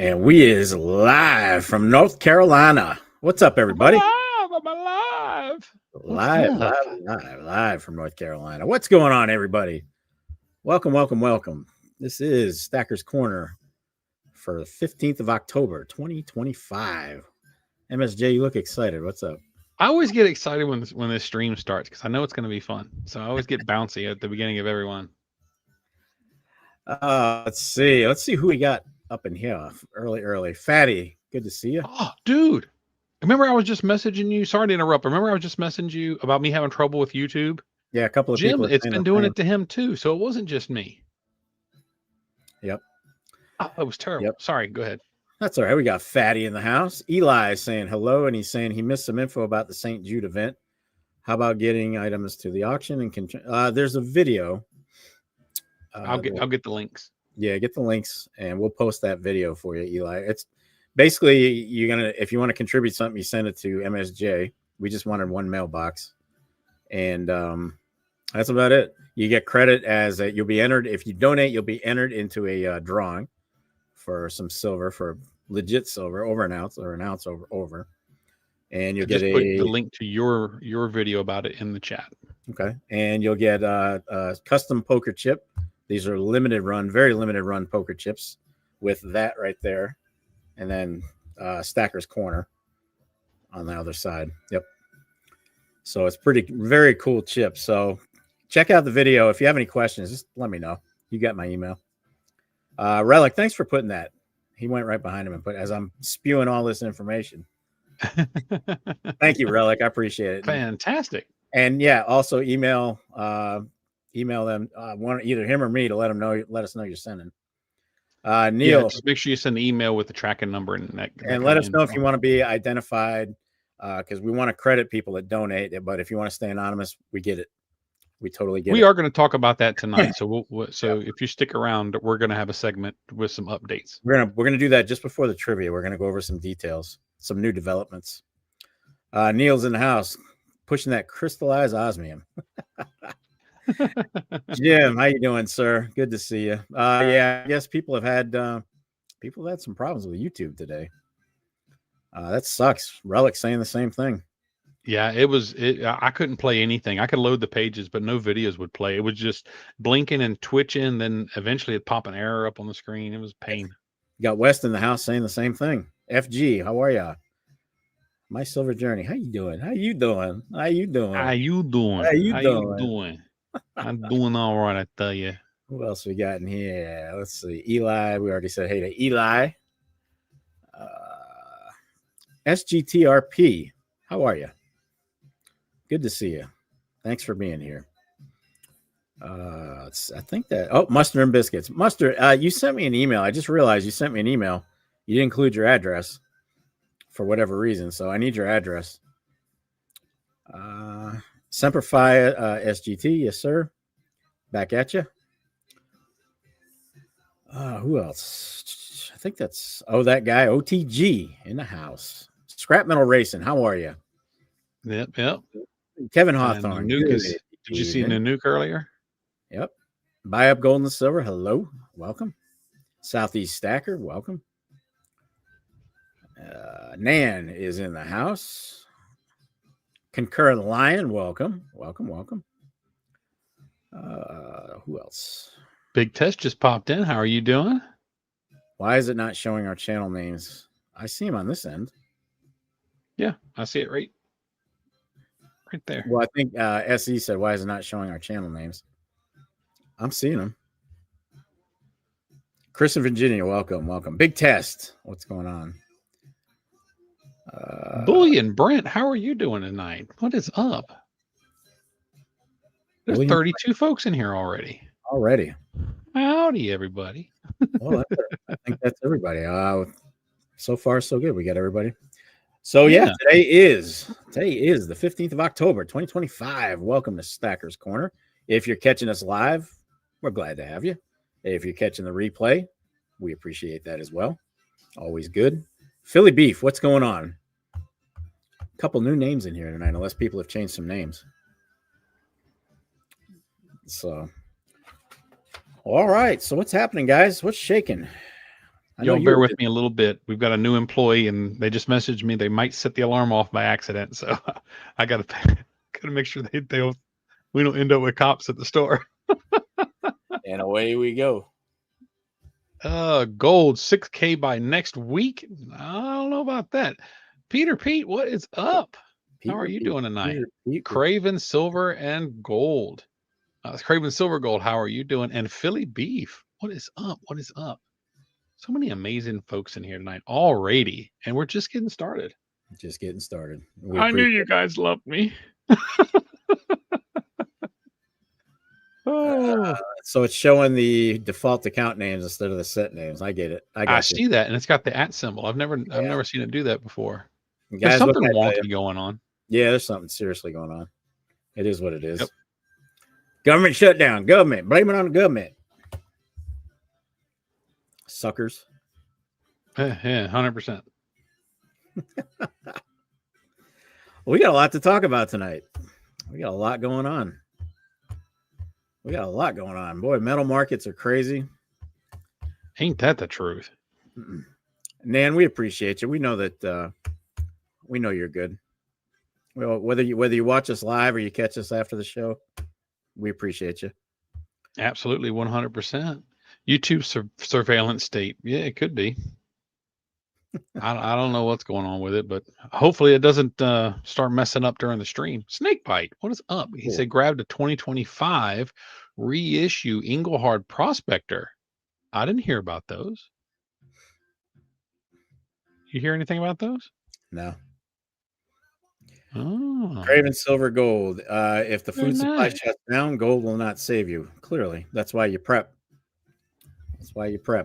And we is live from North Carolina. What's up, everybody? I'm alive. Live from North Carolina. What's going on, everybody? Welcome. This is Stacker's Corner for the 15th of October, 2025. MSJ, you look excited. What's up? I always get excited when this stream starts because I know it's going to be fun. So I always get bouncy at the beginning of every one. Let's see who we got up in here early. Fatty, good to see you. Oh, dude. Remember I was just messaging you. Sorry to interrupt. Remember I was just messaging you about me having trouble with YouTube? Yeah, a couple of Jim, people. it's been doing it to him too. So it wasn't just me. Yep. Oh, it was terrible. Yep. Sorry, go ahead. That's all right. We got Fatty in the house. Eli is saying hello, and he's saying he missed some info about the St. Jude event. How about getting items to the auction? And there's a video. I'll get the links. Yeah, get the links, and we'll post that video for you, Eli. It's basically if you want to contribute something, you send it to MSJ. We just wanted one mailbox, and that's about it. You get credit as you'll be entered. If you donate, you'll be entered into a drawing for some silver, for legit silver, over an ounce or an ounce over, and you'll get put the link to your video about it in the chat. Okay, and you'll get a custom poker chip. These are very limited run poker chips with that right there, and then Stacker's Corner on the other side. Yep. So it's very cool chip. So check out the video. If you have any questions, just let me know. You got my email. Relic, thanks for putting that. He went right behind him and put as I'm spewing all this information. Thank you, Relic. I appreciate it. Fantastic. And yeah, also email them either him or me to let us know you're sending. Neil, yeah, just make sure you send the email with the tracking number and let us know if you want to be identified, because we want to credit people that donate. But if you want to stay anonymous, we get it. We totally get it. We are going to talk about that tonight. So if you stick around, we're going to have a segment with some updates. We're gonna do that just before the trivia. We're gonna go over some details, some new developments. Neil's in the house, pushing that crystallized osmium. Jim, how you doing, sir? Good to see you. Yeah, I guess people have had some problems with YouTube today. That sucks. Relic saying the same thing. Yeah, I couldn't play anything. I could load the pages, but no videos would play. It was just blinking and twitching. Then eventually it'd pop an error up on the screen. It was pain. You got West in the house saying the same thing. FG, how are ya? My Silver Journey, how you doing? I'm doing all right, I tell you. Who else we got in here? Let's see. Eli, we already said hey to Eli. SGTRP, how are you? Good to see you. Thanks for being here. I think that Mustard and Biscuits. Mustard, you sent me an email. I just realized you sent me an email. You didn't include your address for whatever reason, so I need your address. Semperfi SGT, yes, sir. Back at you. Who else? I think that's that guy OTG in the house. Scrap Metal Racing, how are you? Yep. Kevin Hawthorne. Did you see Nanook earlier? Yep. Buy Up Gold and Silver. Hello. Welcome. Southeast Stacker. Welcome. Nan is in the house. Concurrent Lion. Welcome. Who else? Big Test just popped in. How are you doing? Why is it not showing our channel names? I see them on this end. Yeah, I see it right there. Well, I think SE said, why is it not showing our channel names? I'm seeing them. Chris and Virginia, welcome. Big Test, what's going on? Bullion Brent, how are you doing tonight? What is up? There's 32 folks in here already. Howdy, everybody. Well, I think that's everybody. So far, so good. We got everybody. So yeah, today is the 15th of October, 2025. Welcome to Stacker's Corner. If you're catching us live, we're glad to have you. If you're catching the replay, we appreciate that as well. Always good. Philly Beef, what's going on? A couple new names in here tonight, unless people have changed some names. So, all right. So what's happening, guys? What's shaking? I know Y'all bear you're with me a little bit. We've got a new employee, and they just messaged me. They might set the alarm off by accident, so I gotta gotta make sure we don't end up with cops at the store. and away we go. Gold 6K by next week. I don't know about that. Pete, what is up? How are you doing tonight? Craven Silver and Gold. Craven Silver Gold, how are you doing? And Philly Beef, what is up? What is up? So many amazing folks in here tonight already, and we're just getting started. Just getting started. I knew you guys loved me. Oh, So it's showing the default account names instead of the set names. I get it. I see that, and it's got the @ symbol. I've never seen it do that before. Guys, There's something wonky going on. Yeah, there's something seriously going on. It is what it is. Yep. Government shutdown. Government. Blame it on the government. Suckers. Yeah, 100%. We got a lot to talk about tonight. We got a lot going on. Boy, metal markets are crazy. Ain't that the truth? Nan, we appreciate you. We know that we know you're good. Well, whether you watch us live or you catch us after the show, we appreciate you. Absolutely, 100%. YouTube surveillance state. Yeah, it could be. I don't know what's going on with it, but hopefully it doesn't start messing up during the stream. Snakebite, what is up? He said grabbed a 2025 reissue Engelhard Prospector. I didn't hear about those. You hear anything about those? No. Oh. Craven Silver Gold. If the food supply shuts down, gold will not save you. Clearly, that's why you prep.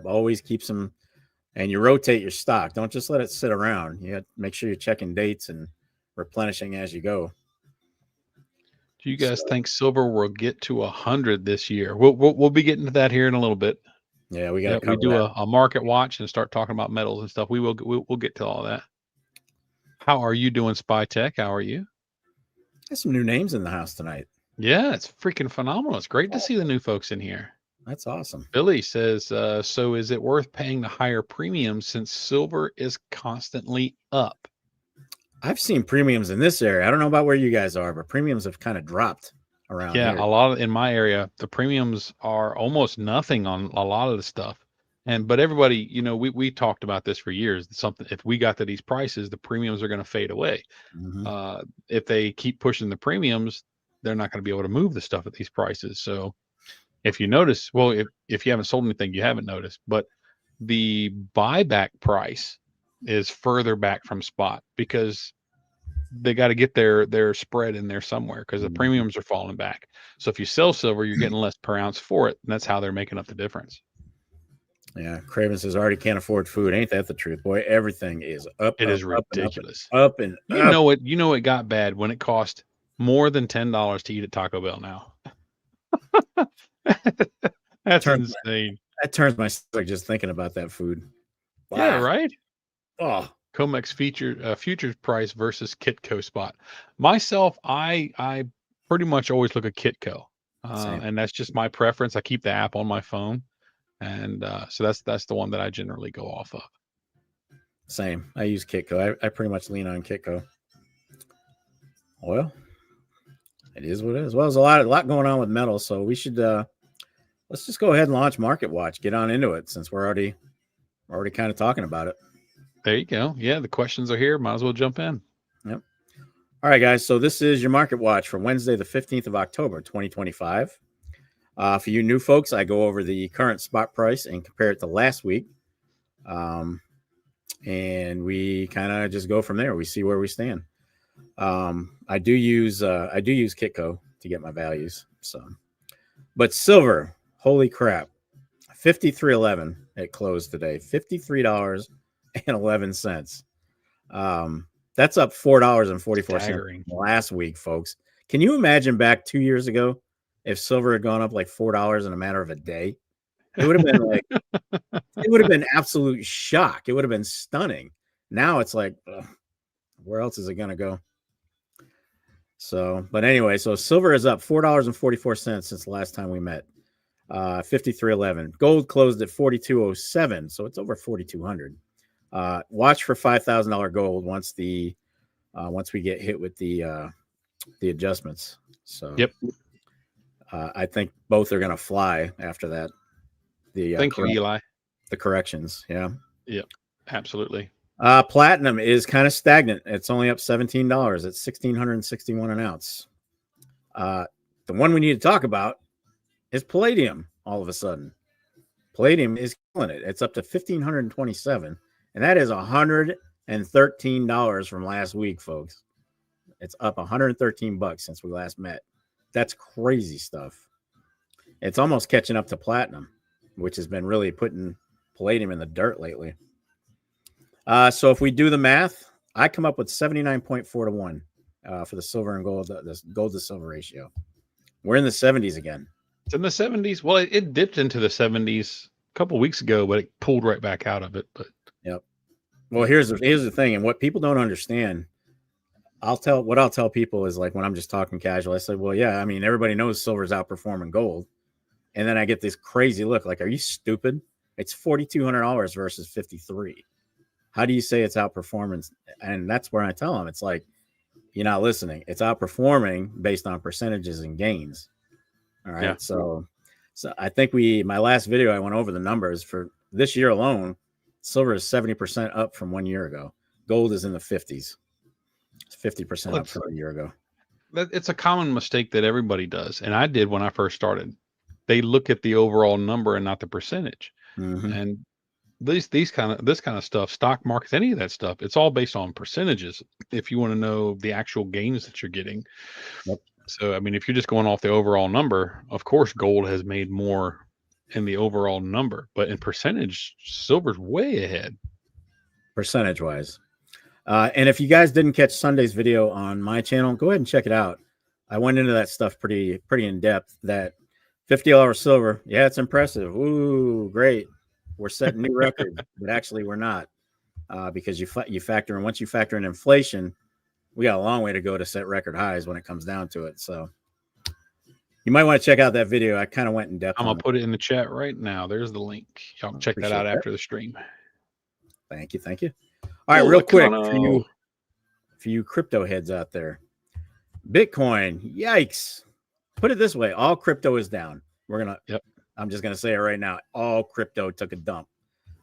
Always keep some, and you rotate your stock. Don't just let it sit around. You have to make sure you're checking dates and replenishing as you go. Do you guys think silver will get to 100 this year? We'll be getting to that here in a little bit. Yeah, we got to do a market watch and start talking about metals and stuff. We'll get to all that. How are you doing, Spy Tech? How are you? There's some new names in the house tonight. Yeah, it's freaking phenomenal. It's great to see the new folks in here. That's awesome. Billy says, so is it worth paying the higher premium since silver is constantly up? I've seen premiums in this area. I don't know about where you guys are, but premiums have kind of dropped around here. A lot in my area, the premiums are almost nothing on a lot of the stuff. But everybody, we talked about this for years. Something, if we got to these prices, the premiums are going to fade away. Mm-hmm. If they keep pushing the premiums, they're not going to be able to move the stuff at these prices. So if you notice, well, if you haven't sold anything, you haven't noticed, but the buyback price is further back from spot because they got to get their spread in there somewhere because the premiums are falling back. So if you sell silver, you're getting less per ounce for it. And that's how they're making up the difference. Yeah, Craven says already can't afford food. Ain't that the truth, boy? Everything is up. It is ridiculous. Up and up. You know it got bad when it cost more than $10 to eat at Taco Bell now. That's insane. That turns my stomach just thinking about that food. Wow. Yeah, right. Oh, COMEX futures price versus Kitco spot. Myself, I pretty much always look at Kitco, and that's just my preference. I keep the app on my phone. And so that's the one that I generally go off of. Same. I use Kitco. I pretty much lean on Kitco. Well, it is what it is. Well, there's a lot going on with metals, so we should let's just go ahead and launch Market Watch. Get on into it since we're already kind of talking about it. There you go. Yeah, the questions are here. Might as well jump in. Yep. All right, guys. So this is your Market Watch for Wednesday, the 15th of October, 2025. For you new folks, I go over the current spot price and compare it to last week. And we kind of just go from there. We see where we stand. I do use Kitco to get my values. So, but silver, holy crap, 53.11 it closed today, $53.11. That's up $4.44 last week, folks. Can you imagine back 2 years ago if silver had gone up like $4 in a matter of a day? It would have been like, it would have been absolute shock. It would have been stunning. Now it's like, where else is it going to go? So, but anyway, so silver is up $4.44 since the last time we met. 53.11. Gold closed at 42.07, so it's over 4,200. Watch for $5,000 gold once we get hit with the adjustments. So Yep. I think both are going to fly after that. Thank you, Eli. The corrections, yeah. Yep, absolutely. Platinum is kind of stagnant. It's only up $17. It's $1,661 an ounce. The one we need to talk about is palladium. All of a sudden, palladium is killing it. It's up to $1,527, and that is $113 from last week, folks. It's up $113 since we last met. That's crazy stuff. It's almost catching up to platinum, which has been really putting palladium in the dirt lately. So if we do the math, I come up with 79.4 to 1 for the silver and gold, the gold to silver ratio. We're in the 70s again. It's in the 70s. Well, it dipped into the 70s a couple of weeks ago, but it pulled right back out of it. But yep. Well, here's the thing, and what people don't understand. I'll tell people is, like, when I'm just talking casual, I say, well, yeah, I mean, everybody knows silver's outperforming gold. And then I get this crazy look like, are you stupid? It's $4,200 versus 53. How do you say it's outperforming? And that's where I tell them, it's like, you're not listening. It's outperforming based on percentages and gains. All right. Yeah. So I think my last video, I went over the numbers for this year alone. Silver is 70% up from 1 year ago. Gold is in the 50s. It's 50% up from a year ago. It's a common mistake that everybody does. And I did when I first started. They look at the overall number and not the percentage. Mm-hmm. And this kind of stuff, stock markets, any of that stuff, it's all based on percentages. If you want to know the actual gains that you're getting. Yep. So, I mean, if you're just going off the overall number, of course, gold has made more in the overall number, but in percentage, silver's way ahead. Percentage wise. And if you guys didn't catch Sunday's video on my channel, go ahead and check it out. I went into that stuff pretty in depth. That $50 silver, yeah, it's impressive. Ooh, great. We're setting new record, but actually we're not, because you factor in, once you factor in inflation, we got a long way to go to set record highs when it comes down to it. So you might want to check out that video. I kind of went in depth. I'm gonna put it in the chat right now. There's the link. Y'all can check that out after the stream. Thank you. All right, real quick for you crypto heads out there. Bitcoin, yikes. Put it this way, all crypto is down. I'm just gonna say it right now. All crypto took a dump.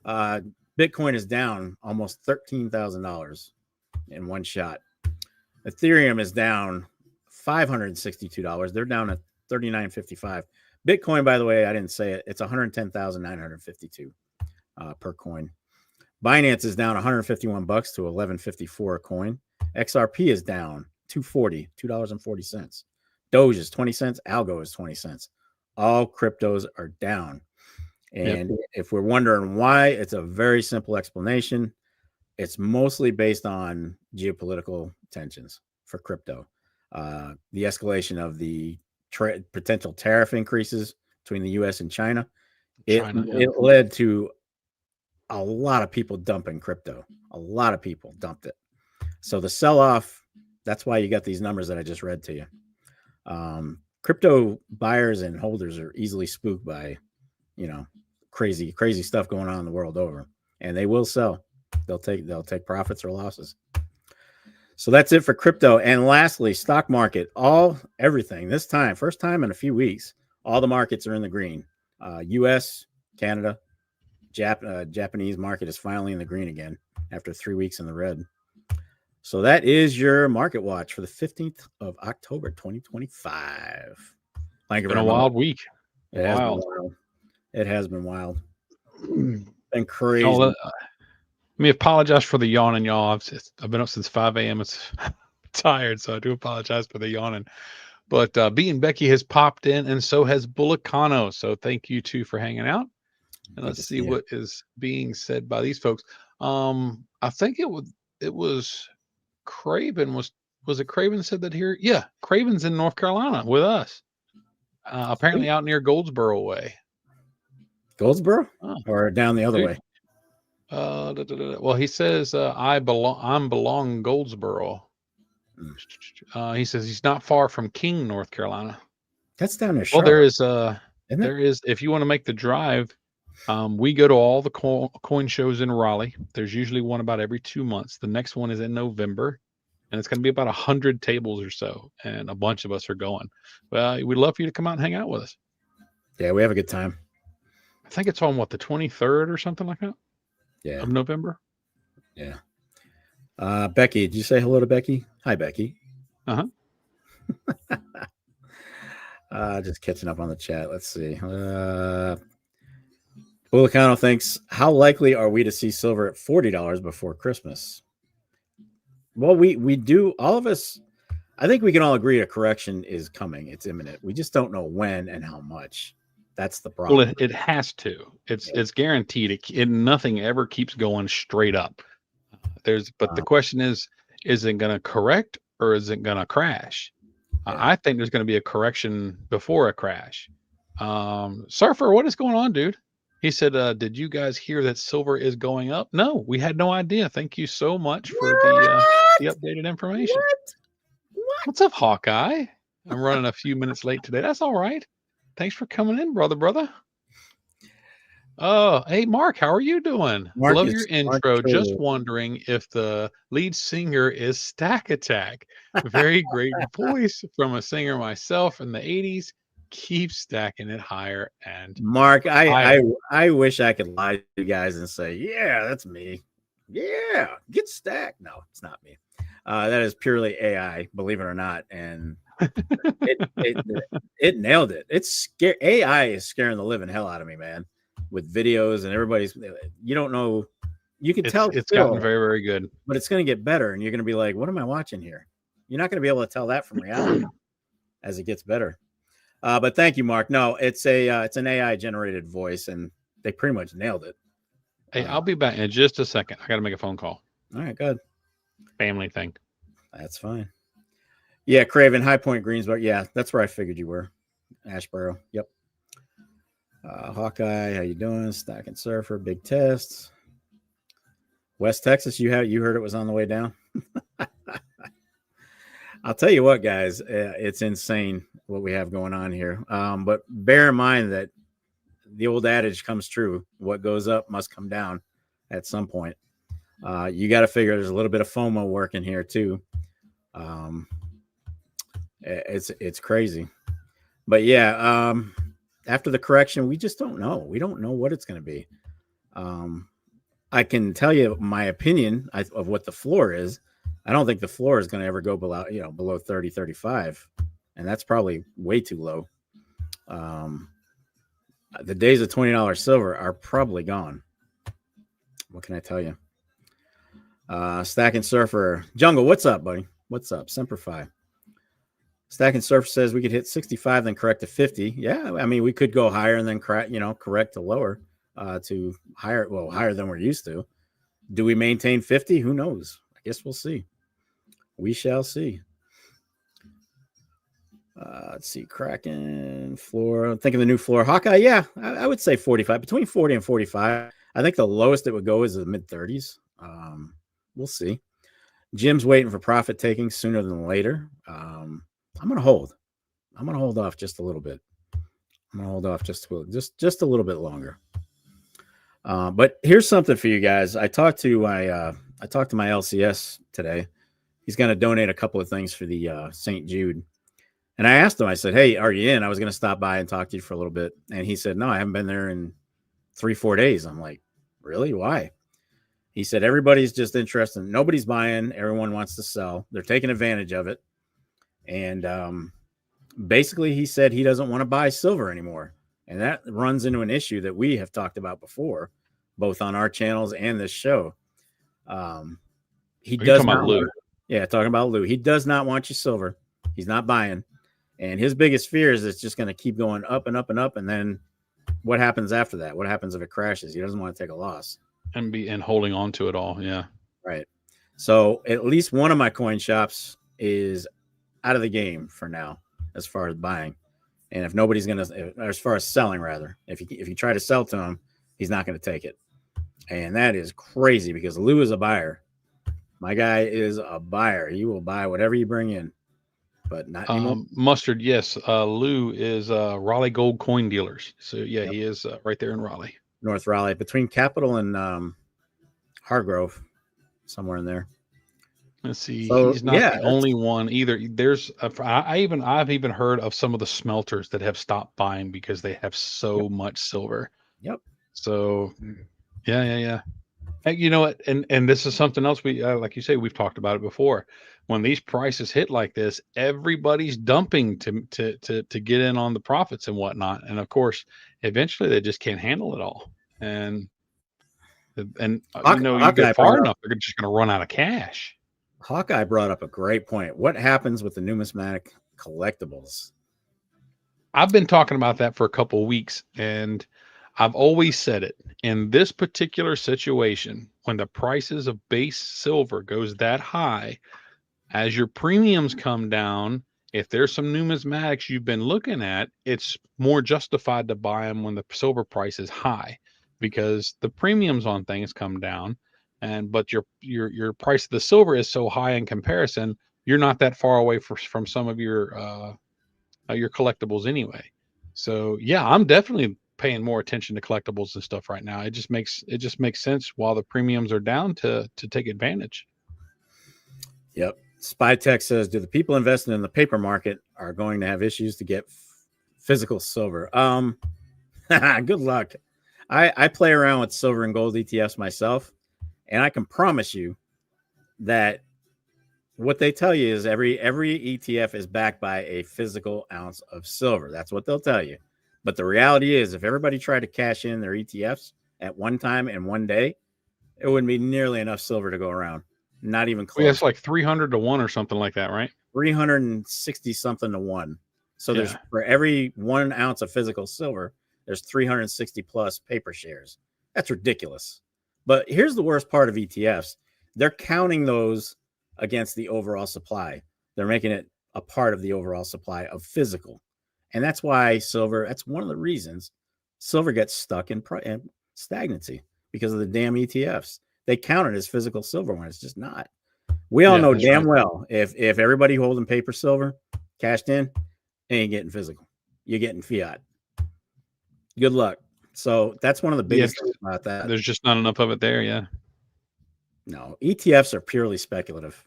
Bitcoin is down almost $13,000 in one shot. Ethereum is down $562. They're down at $39.55. Bitcoin, by the way, I didn't say it. It's $110,952 per coin. Binance is down $151 to $11.54 a coin. XRP is down $2.40. Doge is 20 cents. Algo is 20 cents. All cryptos are down. And if we're wondering why, it's a very simple explanation. It's mostly based on geopolitical tensions for crypto. The escalation of the potential tariff increases between the U.S. and China. It led to a lot of people dumping crypto. A lot of people dumped it. So the sell-off, that's why you got these numbers that I just read to you. Crypto buyers and holders are easily spooked by, crazy stuff going on in the world over, and they will sell. They'll take profits or losses. So that's it for crypto. And lastly, stock market, everything this time, first time in a few weeks, all the markets are in the green. U.S., Canada, Japanese market is finally in the green again after 3 weeks in the red. So that is your market watch for the 15th of October, 2025. Thank you very much. Been a wild week. It has been wild. Been crazy. Let me apologize for the yawning, y'all. I've been up since 5 a.m. It's tired, so I do apologize for the yawning. But B and Becky has popped in, and so has Bulicano. So thank you two for hanging out. And let's see what is being said by these folks. I think it was Craven. Was it Craven said that here? Yeah, Craven's in North Carolina with us. Apparently out near Goldsboro way. Goldsboro? Or down the other way? Well, he says I'm belong Goldsboro. He says he's not far from King, North Carolina. That's down there. Well, there is Isn't it? There is, if you want to make the drive, we go to all the coin shows in Raleigh. There's usually one about every 2 months. The next one is in November, and it's going to be about 100 tables or so, and a bunch of us are going. Well, we'd love for you to come out and hang out with us. Yeah, we have a good time. I think it's on what, the 23rd or something like that Yeah, of November. yeah. Becky, did you say hello to Becky? Hi, Becky. Uh-huh. Just catching up on the chat. Let's see. Bulicano thinks, how likely are we to see silver at $40 before Christmas? Well, we do, all of us, I think we can all agree a correction is coming. It's imminent. We just don't know when and how much. That's the problem. Well, it has to. It's guaranteed. Nothing ever keeps going straight up. But the question is it going to correct or is it going to crash? Yeah. I think there's going to be a correction before a crash. Surfer, what is going on, dude? He said, did you guys hear that silver is going up? No, we had no idea. Thank you so much for the updated information. What's up, Hawkeye? I'm running a few minutes late today. That's all right. Thanks for coming in, brother. Oh, hey, Mark, how are you doing? Love your intro. Just wondering if the lead singer is Stack Attack. Very great voice from a singer myself in the 80s. Keep stacking it higher and Mark, higher. I wish I could lie to you guys and say, yeah, that's me. Yeah, get stacked. No, it's not me. That is purely AI, believe it or not. And it nailed it. AI is scaring the living hell out of me, man. With videos and everybody's, you don't know, you can tell it's gotten very, very good, but it's going to get better. And you're going to be like, what am I watching here? You're not going to be able to tell that from reality as it gets better. But thank you, Mark. No, it's an AI generated voice, and they pretty much nailed it. Hey, I'll be back in just a second. I got to make a phone call. All right, good. Family thing. That's fine. Yeah, Craven, High Point, Greensboro. Yeah, that's where I figured you were. Ashboro. Yep. Hawkeye, how you doing? Stack and Surfer, big test. West Texas, you heard it was on the way down. I'll tell you what, guys, it's insane what we have going on here. But bear in mind that the old adage comes true: what goes up must come down at some point. You got to figure there's a little bit of FOMO working here too. It's crazy, but yeah. After the correction, we just don't know. We don't know what it's going to be. I can tell you my opinion of what the floor is. I don't think the floor is going to ever go below 30, 35. And that's probably way too low. The days of $20 silver are probably gone. What can I tell you? Stack and Surfer. Jungle, what's up, buddy? What's up? Semper Stack and Surfer says we could hit 65, then correct to 50. Yeah, I mean, we could go higher and then correct to lower to higher than we're used to. Do we maintain 50? Who knows? I guess we'll see. We shall see. Let's see. Kraken floor. I'm thinking the new floor. Hawkeye, yeah, I would say 45, between 40 and 45. I think the lowest it would go is the mid 30s. We'll see. Jim's waiting for profit taking sooner than later. I'm going to hold. I'm going to hold off just a little bit. I'm going to hold off just a little bit longer. But here's something for you guys. I talked to my LCS today. He's going to donate a couple of things for the St. Jude. And I asked him, I said, hey, are you in? I was going to stop by and talk to you for a little bit. And he said, no, I haven't been there in 3-4 days. I'm like, really? Why? He said, everybody's just interested. Nobody's buying. Everyone wants to sell. They're taking advantage of it. And basically, he said he doesn't want to buy silver anymore. And that runs into an issue that we have talked about before, both on our channels and this show. He does not. Talking about Lou. He does not want your silver. He's not buying. And his biggest fear is it's just going to keep going up and up and up. And then what happens after that? What happens if it crashes? He doesn't want to take a loss. And holding on to it all. Yeah. Right. So at least one of my coin shops is out of the game for now, as far as buying. And if nobody's going to, as far as selling, rather, if you try to sell to him, he's not going to take it. And that is crazy because Lou is a buyer. My guy is a buyer. He will buy whatever you bring in. but not anymore. Mustard, yes. Lou is Raleigh Gold Coin Dealers. So yeah, Yep. he is right there in Raleigh. North Raleigh, between Capitol and Hargrove, somewhere in there. Let's see. So He's not yeah, the only one either. There's I've even heard of some of the smelters that have stopped buying because they have so much silver. yep. So yeah. And you know what? And this is something else we like you say, we've talked about it before. When these prices hit like this, everybody's dumping to get in on the profits and whatnot. And of course, eventually they just can't handle it all. And you know, you go Hawkeye far brought up enough, they're just going to run out of cash. Hawkeye brought up a great point. What happens with the numismatic collectibles? I've been talking about that for a couple of weeks, and I've always said it. In this particular situation, when the prices of base silver goes that high, as your premiums come down, if there's some numismatics you've been looking at, it's more justified to buy them when the silver price is high, because the premiums on things come down, but your price of the silver is so high in comparison, you're not that far away from some of your collectibles anyway. So yeah, I'm definitely paying more attention to collectibles and stuff right now. It just makes sense while the premiums are down to take advantage. Yep. Spytech says, do the people investing in the paper market are going to have issues to get physical silver? Good luck. I play around with silver and gold ETFs myself, and I can promise you that what they tell you is every ETF is backed by a physical ounce of silver. That's what they'll tell you. But the reality is, if everybody tried to cash in their ETFs at one time in one day, it wouldn't be nearly enough silver to go around. Not even close. Well, it's like 300 to 1 or something like that, right? 360 something to 1. So Yeah. there's, for every 1 ounce of physical silver, there's 360 plus paper shares. That's ridiculous. But here's the worst part of ETFs. They're counting those against the overall supply. They're making it a part of the overall supply of physical. And that's why silver, that's one of the reasons silver gets stuck in stagnancy, because of the damn ETFs. They count it as physical silver when it's just not. We all know damn well if everybody holding paper silver cashed in, ain't getting physical. You're getting fiat. Good luck. So that's one of the biggest things about that. There's just not enough of it there. Yeah. No, ETFs are purely speculative.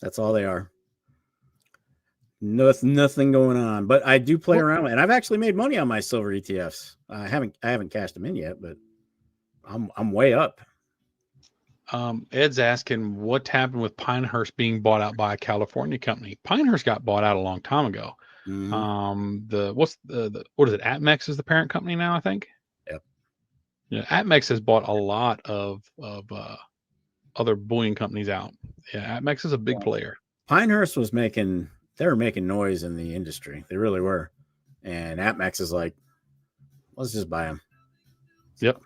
That's all they are. Nothing going on. But I do play around, and I've actually made money on my silver ETFs. I haven't cashed them in yet, but I'm way up. Ed's asking what happened with Pinehurst being bought out by a California company. Pinehurst got bought out a long time ago. Mm-hmm. What is it? Atmex is the parent company now, I think. Yep. Yeah, Atmex has bought a lot of other bullion companies out. Yeah, Atmex is a big player. Pinehurst was making noise in the industry. They really were. And Atmex is like, let's just buy them. Yep.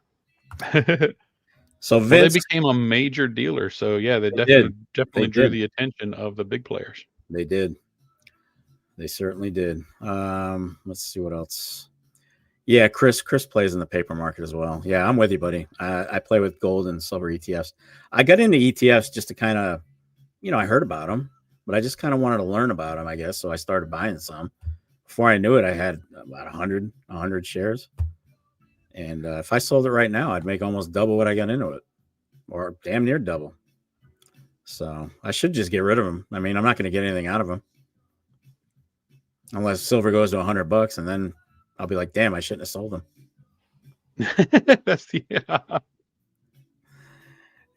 So Vince, they became a major dealer. So yeah, they definitely drew the attention of the big players. They did. They certainly did. Let's see what else. Yeah, Chris plays in the paper market as well. Yeah, I'm with you, buddy. I play with gold and silver ETFs. I got into ETFs just to kind of, I heard about them, but I just kind of wanted to learn about them, I guess. So I started buying some. Before I knew it, I had about 100 shares. And if I sold it right now, I'd make almost double what I got into it, or damn near double. So I should just get rid of them. I mean, I'm not going to get anything out of them unless silver goes to $100, and then I'll be like, damn, I shouldn't have sold them.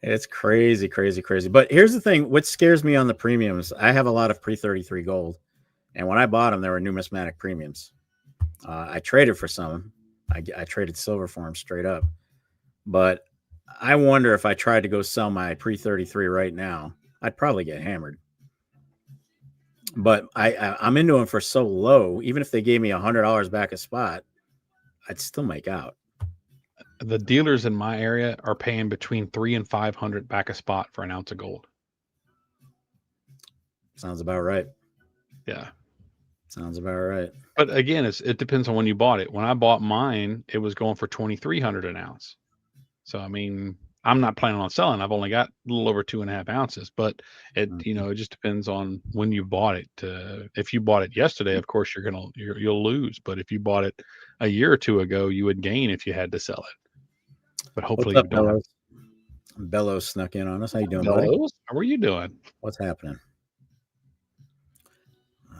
It's crazy. But here's the thing. What scares me on the premiums, I have a lot of pre-33 gold. And when I bought them, there were numismatic premiums. I traded for some. I traded silver for them straight up. But I wonder if I tried to go sell my pre-33 right now, I'd probably get hammered. But I'm into them for so low. Even if they gave me $100 back a spot, I'd still make out. The dealers in my area are paying between $300 and $500 back a spot for an ounce of gold. Sounds about right. Yeah. Sounds about right. But again, it depends on when you bought it. When I bought mine, it was going for $2,300 an ounce. So I mean, I'm not planning on selling. I've only got a little over 2.5 ounces, but it Mhm. it just depends on when you bought it. If you bought it yesterday, of course you'll lose. But if you bought it a year or two ago, you would gain if you had to sell it. But What's hopefully you up, don't have Bellows? Bellows snuck in on us. How you doing, buddy? Bellows. How are you doing? What's happening?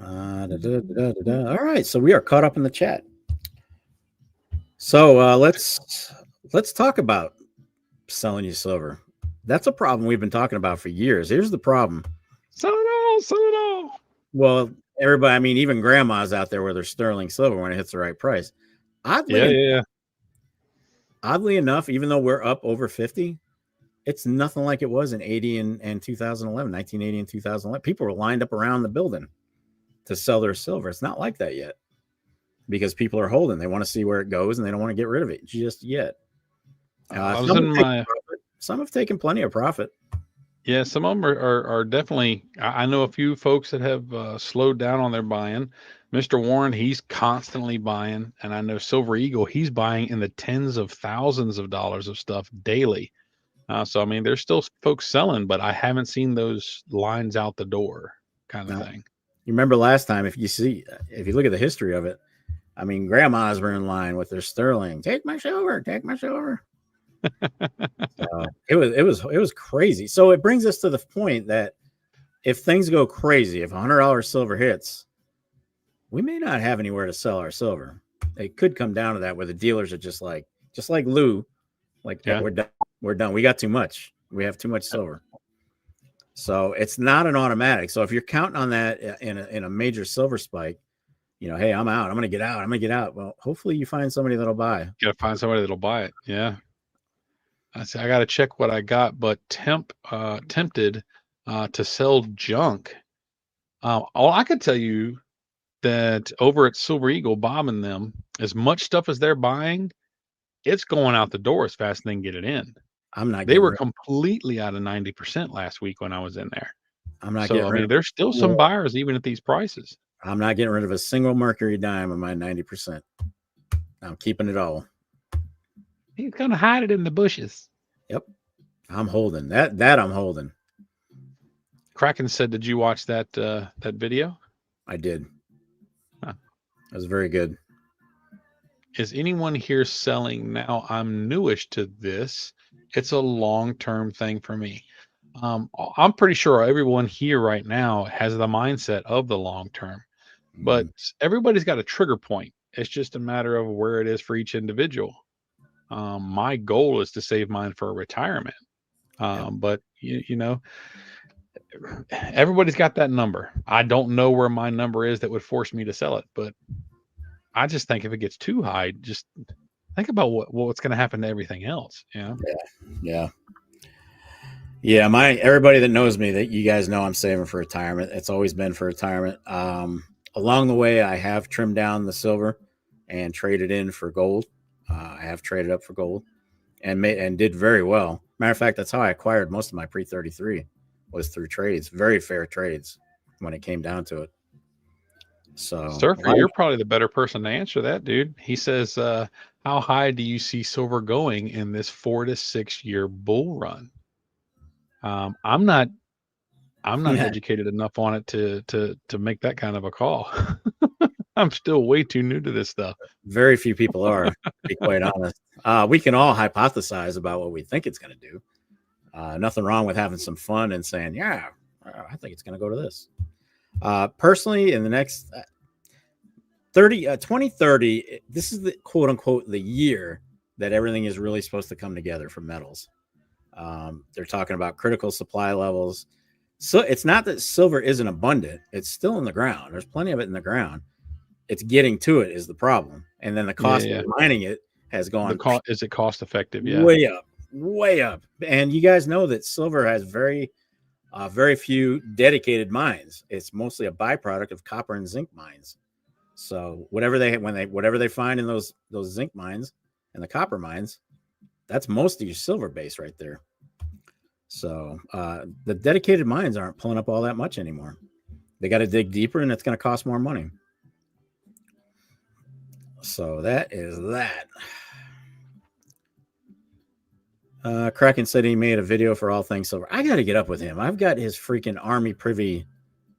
All right, so we are caught up in the chat. So let's talk about selling you silver. That's a problem we've been talking about for years. Here's the problem. Sell it all, sell it all. Well, everybody, I mean, even grandmas out there where they're sterling silver when it hits the right price. Yeah, yeah. Oddly enough, even though we're up over 50, it's nothing like it was in 80 and 2011, 1980 and 2011. People were lined up around the building to sell their silver. It's not like that yet because people are holding. They want to see where it goes and they don't want to get rid of it just yet. I was in my Some have taken plenty of profit. Yeah, some of them are definitely. I know a few folks that have slowed down on their buying. Mr. Warren, he's constantly buying, and I know Silver Eagle, he's buying in the tens of thousands of dollars of stuff daily. So I mean, there's still folks selling, but I haven't seen those lines out the door, kind of Now, thing. you remember last time, if you look at the history of it, I mean, grandmas were in line with their sterling. Take my silver, take my silver. It was crazy. So it brings us to the point that if things go crazy, if $100 silver hits, we may not have anywhere to sell our silver. It could come down to that where the dealers are just like Lou, like Yeah. we're done. We got too much. We have too much silver. So it's not an automatic. So if you're counting on that in a major silver spike, hey, I'm out. I'm gonna get out. I'm gonna get out. Well, hopefully you find somebody that'll buy. Got to find somebody that'll buy it. Yeah. I say I got to check what I got, but tempted to sell junk. All I could tell you that over at Silver Eagle, Bob and them, as much stuff as they're buying, it's going out the door as fast as they can get it in. I'm not. They were completely out of 90% last week when I was in there. I'm not So getting I rid mean, of. there's still some buyers even at these prices. I'm not getting rid of a single Mercury dime of my 90%. I'm keeping it all. He's gonna hide it in the bushes. Yep, I'm holding that. That I'm holding. Kraken said, "Did you watch that that video?" I did. Huh. That was very good. Is anyone here selling now? I'm newish to this. It's a long-term thing for me. I'm pretty sure everyone here right now has the mindset of the long term, but everybody's got a trigger point. It's just a matter of where it is for each individual. My goal is to save mine for retirement. But you know, everybody's got that number. I don't know where my number is that would force me to sell it, but I just think if it gets too high, just think about what's going to happen to everything else. Yeah. Everybody that knows me, that you guys know I'm saving for retirement. It's always been for retirement. Along the way, I have trimmed down the silver and traded in for gold. I have traded up for gold and did very well. Matter of fact, that's how I acquired most of my pre-33 was through trades, very fair trades when it came down to it. So, Surfer, you're probably the better person to answer that, dude. He says, how high do you see silver going in this 4 to 6 year bull run? I'm not educated enough on it to make that kind of a call. I'm still way too new to this stuff. Very few people are, to be quite honest. We can all hypothesize about what we think it's going to do. Nothing wrong with having some fun and saying, yeah, I think it's going to go to this. Personally, in the next 2030, this is the quote unquote the year that everything is really supposed to come together for metals. They're talking about critical supply levels. So it's not that silver isn't abundant. It's still in the ground. There's plenty of it in the ground. It's getting to it is the problem. And then the cost of mining it has gone. Is it cost effective? Yeah. Way up. And you guys know that silver has very few dedicated mines. It's mostly a byproduct of copper and zinc mines. So whatever they find in those zinc mines and the copper mines, that's most of your silver base right there. So the dedicated mines aren't pulling up all that much anymore. They got to dig deeper, and it's going to cost more money. So that is that. Kraken said he made a video for All Things Silver. I got to get up with him. I've got his freaking Army Privy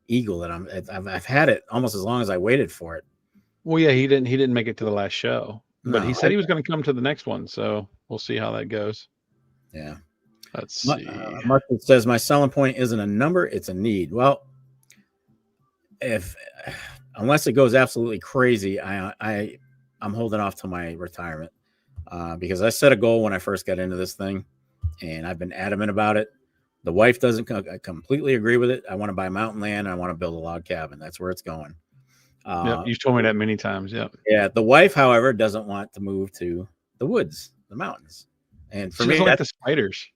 Eagle that I've had it almost as long as I waited for it. Well, yeah, he didn't make it to the last show, but he No, said he was going to come to the next one. So we'll see how that goes. Yeah. Let's see. Mustard says my selling point isn't a number, it's a need. Well, unless it goes absolutely crazy, I'm holding off till my retirement because I set a goal when I first got into this thing, and I've been adamant about it. The wife doesn't completely agree with it. I want to buy mountain land. And I want to build a log cabin. That's where it's going. Yep, you've told me that many times. Yep. Yeah. The wife, however, doesn't want to move to the woods, the mountains. And for me, like the spiders.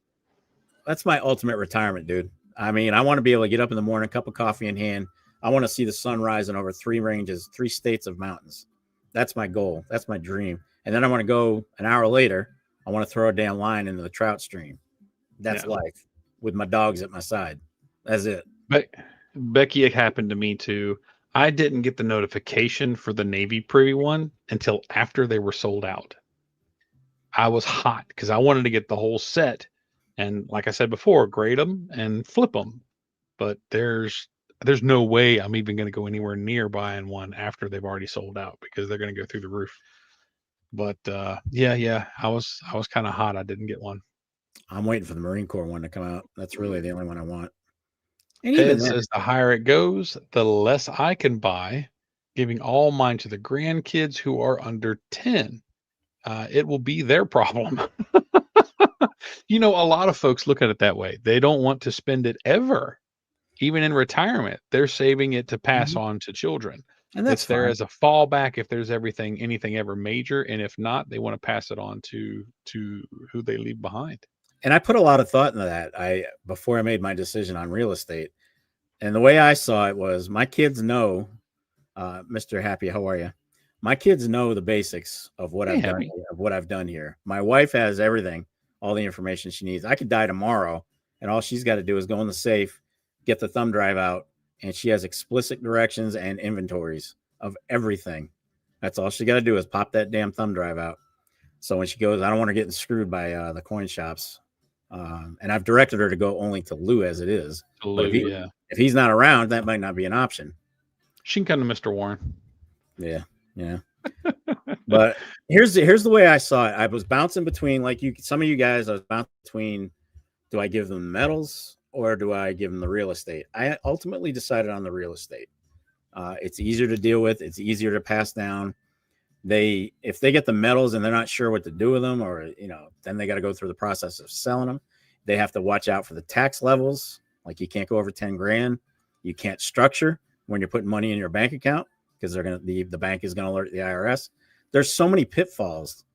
That's my ultimate retirement, dude. I mean, I want to be able to get up in the morning, cup of coffee in hand. I want to see the sun rising over 3 ranges, 3 states of mountains. That's my goal. That's my dream. And then I want to go an hour later. I want to throw a damn line into the trout stream. That's life with my dogs at my side. That's it. But Becky, it happened to me too. I didn't get the notification for the Navy Privy one until after they were sold out. I was hot because I wanted to get the whole set. And like I said before, grade them and flip them. But there's no way I'm even going to go anywhere near buying one after they've already sold out because they're going to go through the roof. But yeah, I was kind of hot. I didn't get one. I'm waiting for the Marine Corps one to come out. That's really the only one I want. And Ed says the higher it goes, the less I can buy, giving all mine to the grandkids who are under 10. It will be their problem. A lot of folks look at it that way. They don't want to spend it ever, even in retirement. They're saving it to pass on to children. And that's there as a fallback if there's anything ever major. And if not, they want to pass it on to who they leave behind. And I put a lot of thought into that. Before I made my decision on real estate, and the way I saw it was my kids know, Mr. Happy, how are you? My kids know the basics of what I've done here. My wife has everything, all the information she needs. I could die tomorrow, and all she's got to do is go in the safe, get the thumb drive out, and she has explicit directions and inventories of everything. That's all she got to do is pop that damn thumb drive out. So when she goes, I don't want her getting screwed by the coin shops. And I've directed her to go only to Lou as it is. If he's not around, that might not be an option. She can come to Mr. Warren. Yeah. But here's the way I saw it. I was bouncing between, like some of you guys, I was bouncing between, do I give them medals or do I give them the real estate? I ultimately decided on the real estate. It's easier to deal with. It's easier to pass down. If they get the medals and they're not sure what to do with them, or then they got to go through the process of selling them. They have to watch out for the tax levels. Like you can't go over 10 grand. You can't structure when you're putting money in your bank account because the bank is going to alert the IRS. There's so many pitfalls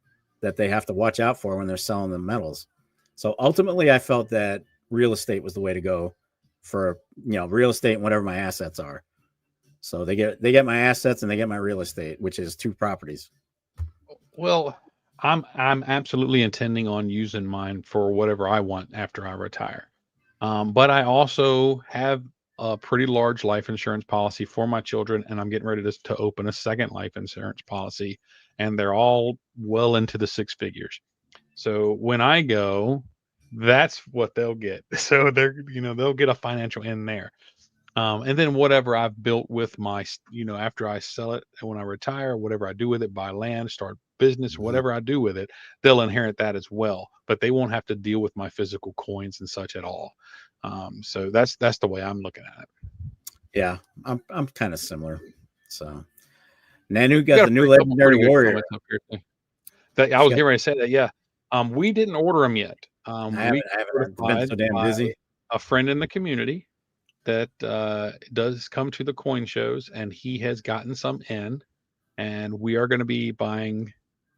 that they have to watch out for when they're selling the metals. So ultimately, I felt that real estate was the way to go for real estate and whatever my assets are. So they get my assets and they get my real estate, which is 2 properties. Well, I'm absolutely intending on using mine for whatever I want after I retire. But I also have a pretty large life insurance policy for my children, and I'm getting ready to open a second life insurance policy, and they're all well into the 6 figures. So when I go, that's what they'll get. So they'll get a financial end there. And then whatever I've built with my, after I sell it, when I retire, whatever I do with it, buy land, start business, whatever I do with it, they'll inherit that as well. But they won't have to deal with my physical coins and such at all. So that's the way I'm looking at it. Yeah, I'm kind of similar. So Nanu got the new legendary warrior. I was getting ready to say that. Yeah. We didn't order them yet. I haven't been so damn busy. A friend in the community that does come to the coin shows, and he has gotten some in, and we are going to be buying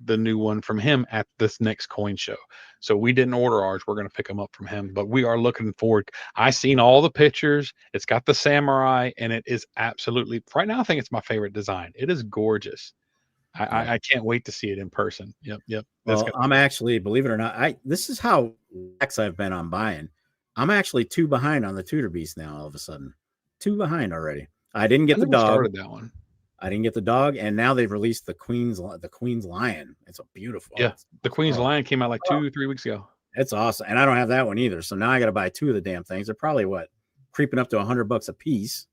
the new one from him at this next coin show. So we didn't order ours. We're going to pick them up from him, but we are looking forward. I seen all the pictures. It's got the samurai, and it is absolutely, right now I think it's my favorite design. It is gorgeous. I can't wait to see it in person. Yep. Well, I'm actually, believe it or not, this is how lax I've been on buying. I'm actually 2 behind on the Tudor Beast now. All of a sudden, 2 behind already. I didn't get the dog. Started that one. I didn't get the dog, and now they've released the Queen's Lion. It's a beautiful. Yeah, the Queen's Lion came out like 2-3 weeks ago. It's awesome. And I don't have that one either. So now I got to buy 2 of the damn things. They're probably creeping up to $100 a piece.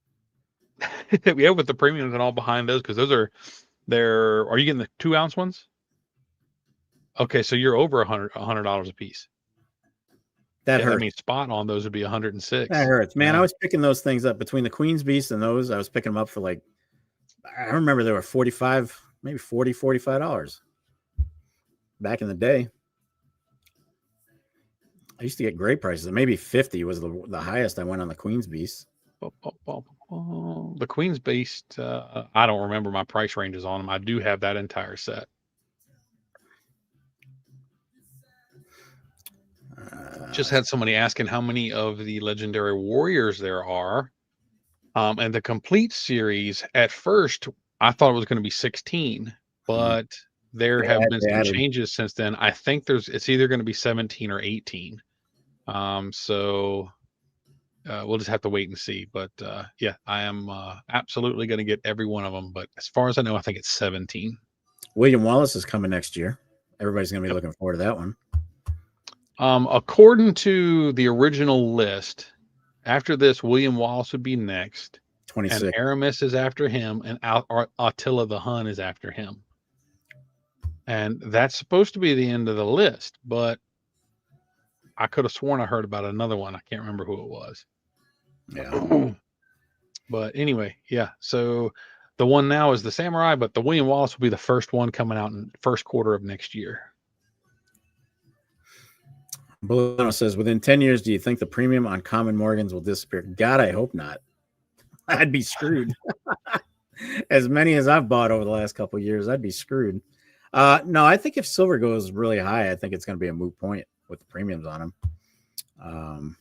Yeah, with the premiums and all behind those, because are you getting the 2-ounce ones? Okay, so you're over $100 a piece. That That hurts. means spot on those would be 106. That hurts, man. Yeah. I was picking those things up between the Queen's Beast and those. I was picking them up for I remember they were 45, maybe $45 back in the day. I used to get great prices. Maybe 50 was the highest I went on the Queen's Beast. The Queen's Beast, I don't remember my price ranges on them. I do have that entire set. Just had somebody asking how many of the Legendary Warriors there are. And the complete series, at first, I thought it was going to be 16, but there have been some changes since then. I think it's either going to be 17 or 18. So we'll just have to wait and see. But yeah, I am absolutely going to get every one of them. But as far as I know, I think it's 17. William Wallace is coming next year. Everybody's going to be looking forward to that one. According to the original list, after this, William Wallace would be next. 26. And Aramis is after him, and Attila the Hun is after him. And that's supposed to be the end of the list, but I could have sworn I heard about another one. I can't remember who it was. Yeah. But anyway, yeah. So the one now is the Samurai, but the William Wallace will be the first one coming out in first quarter of next year. Bolano says, within 10 years, do you think the premium on common Morgans will disappear? God, I hope not. I'd be screwed. As many as I've bought over the last couple of years, I'd be screwed. No, I think if silver goes really high, I think it's going to be a moot point with the premiums on them.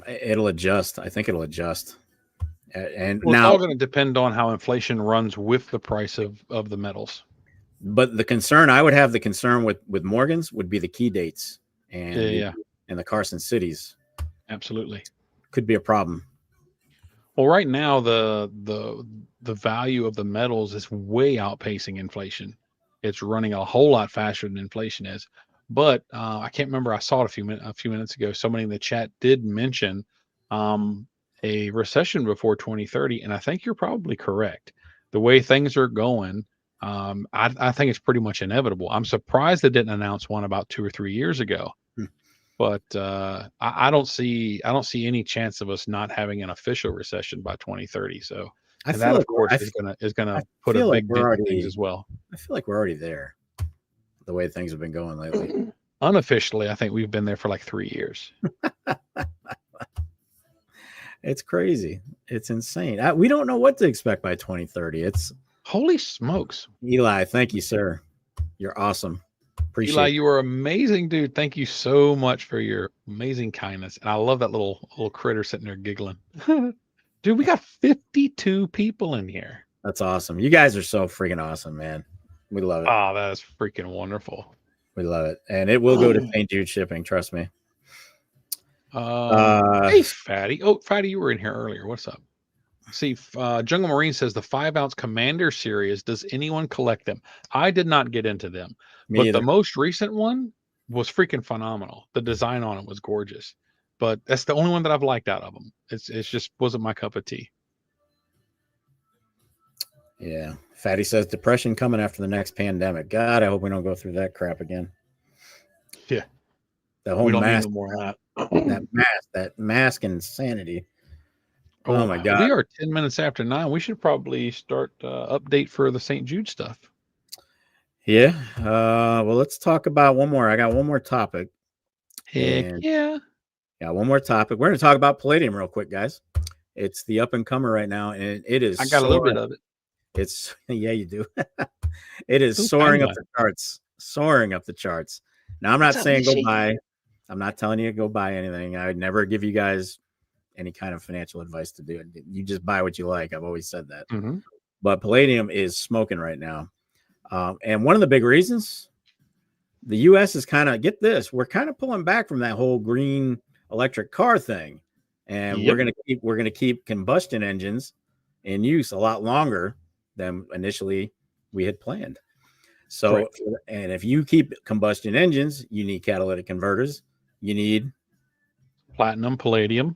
It'll adjust. I think it'll adjust. And well, now it's all going to depend on how inflation runs with the price of the metals. But the concern I would have, the concern with Morgans would be the key dates and the Carson cities. Absolutely. Could be a problem. Well, right now the value of the metals is way outpacing inflation. It's running a whole lot faster than inflation is. But I can't remember. I saw it a few minutes ago. Somebody in the chat did mention a recession before 2030, and I think you're probably correct. The way things are going, I think it's pretty much inevitable. I'm surprised they didn't announce one about 2 or 3 years ago. But I don't see any chance of us not having an official recession by 2030 . So that, of course, is gonna put a big dent in things as well. I feel like we're already there. The way things have been going lately. Unofficially, I think we've been there for like 3 years. It's crazy. It's insane. We don't know what to expect by 2030. It's holy smokes. Eli, thank you, sir. You're awesome. Appreciate Eli, you are amazing, dude. Thank you so much for your amazing kindness. And I love that little critter sitting there giggling. Dude, we got 52 people in here. That's awesome. You guys are so freaking awesome, man. We love it. Oh, that is freaking wonderful. We love it. And it will go to St. Jude shipping, trust me. Hey, Fatty. Oh, Fatty, you were in here earlier. What's up? See, Jungle Marine says the 5-ounce Commander series. Does anyone collect them? I did not get into them, but the most recent one was freaking phenomenal. The design on it was gorgeous, but that's the only one that I've liked out of them. It's just wasn't my cup of tea. Yeah. Fatty says depression coming after the next pandemic. God, I hope we don't go through that crap again. Yeah. The whole mask, need no more of that. that mask insanity. Oh my God. We are 10 minutes after 9. We should probably start update for the St. Jude stuff. Yeah. Well, let's talk about one more. I got one more topic. Heck yeah. Yeah, one more topic. We're going to talk about palladium real quick, guys. It's the up and comer right now, and it is. I got a little bit of it. It's you do. It is soaring up the charts. Soaring up the charts. Now, I'm not saying go buy. I'm not telling you to go buy anything. I would never give you guys any kind of financial advice to do it. You just buy what you like. I've always said that. Mm-hmm. But palladium is smoking right now. And one of the big reasons the U.S. is get this, we're kind of pulling back from that whole green electric car thing. And we're going to keep combustion engines in use a lot longer than initially we had planned. So, Correct. and if you keep combustion engines, you need catalytic converters. You need, Platinum, palladium,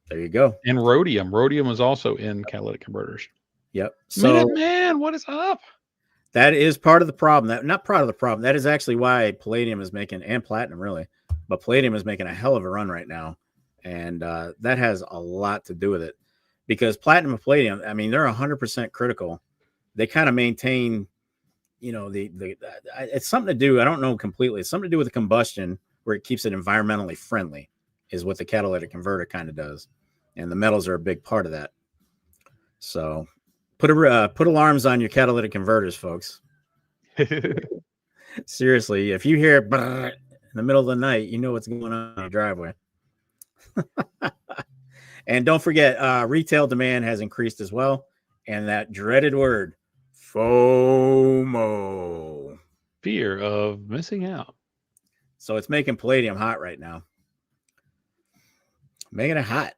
there you go. and rhodium. Rhodium is also in catalytic converters. Yep. So Minuteman, what is up? that is part of the problem. That not part of the problem. That is actually why palladium is making, and platinum really, but palladium is making a hell of a run right now, and that has a lot to do with it, because platinum and palladium, I mean, they're 100% critical. They kind of maintain, you know, it's something to do. I don't know completely. It's something to do with the combustion, where it keeps it environmentally friendly, is what the catalytic converter kind of does, and the metals are a big part of that. So put alarms on your catalytic converters, folks. Seriously, if you hear in the middle of the night, you know what's going on in your driveway. And don't forget, retail demand has increased as well, and that dreaded word, FOMO, Fear of missing out. So it's making palladium hot right now. Making it hot.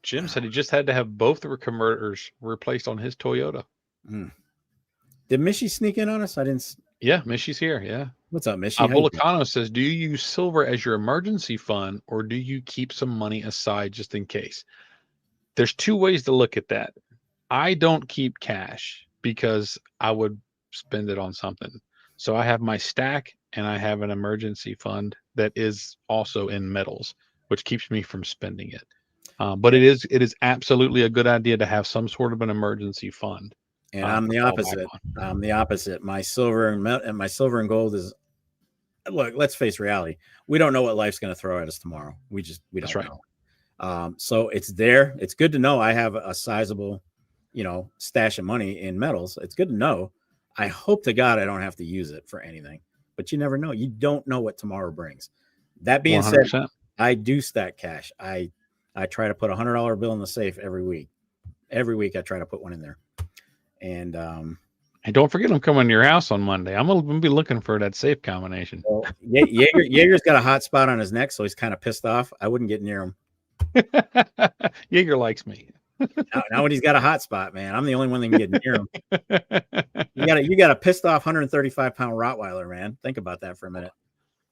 Jim said he just had to have both the converters replaced on his Toyota. Did Mishy sneak in on us? I didn't. Yeah, Mishy's here. Yeah. What's up, Mishy? Bulicano says, do you use silver as your emergency fund, or do you keep some money aside just in case? There's two ways to look at that. I don't keep cash because I would spend it on something. So I have my stack, and I have an emergency fund that is also in metals, which keeps me from spending it. But it is absolutely a good idea to have some sort of an emergency fund. And I'm the opposite. I'm the opposite. My silver and gold is, look, let's face reality. We don't know what life's going to throw at us tomorrow. We don't know. So it's there. It's good to know I have a sizable, stash of money in metals. It's good to know. I hope to God I don't have to use it for anything, but you never know. You don't know what tomorrow brings. That being 100%. Said, I do stack cash. I try to put $100 bill in the safe every week. Every week I try to put one in there. And don't forget, I'm coming to your house on Monday. I'm gonna be looking for that safe combination. Well, Jaeger's got a hot spot on his neck, so he's kind of pissed off. I wouldn't get near him. Jaeger likes me. Now when he's got a hot spot, man, I'm the only one that can get near him. You got a pissed off 135-pound Rottweiler, man. Think about that for a minute.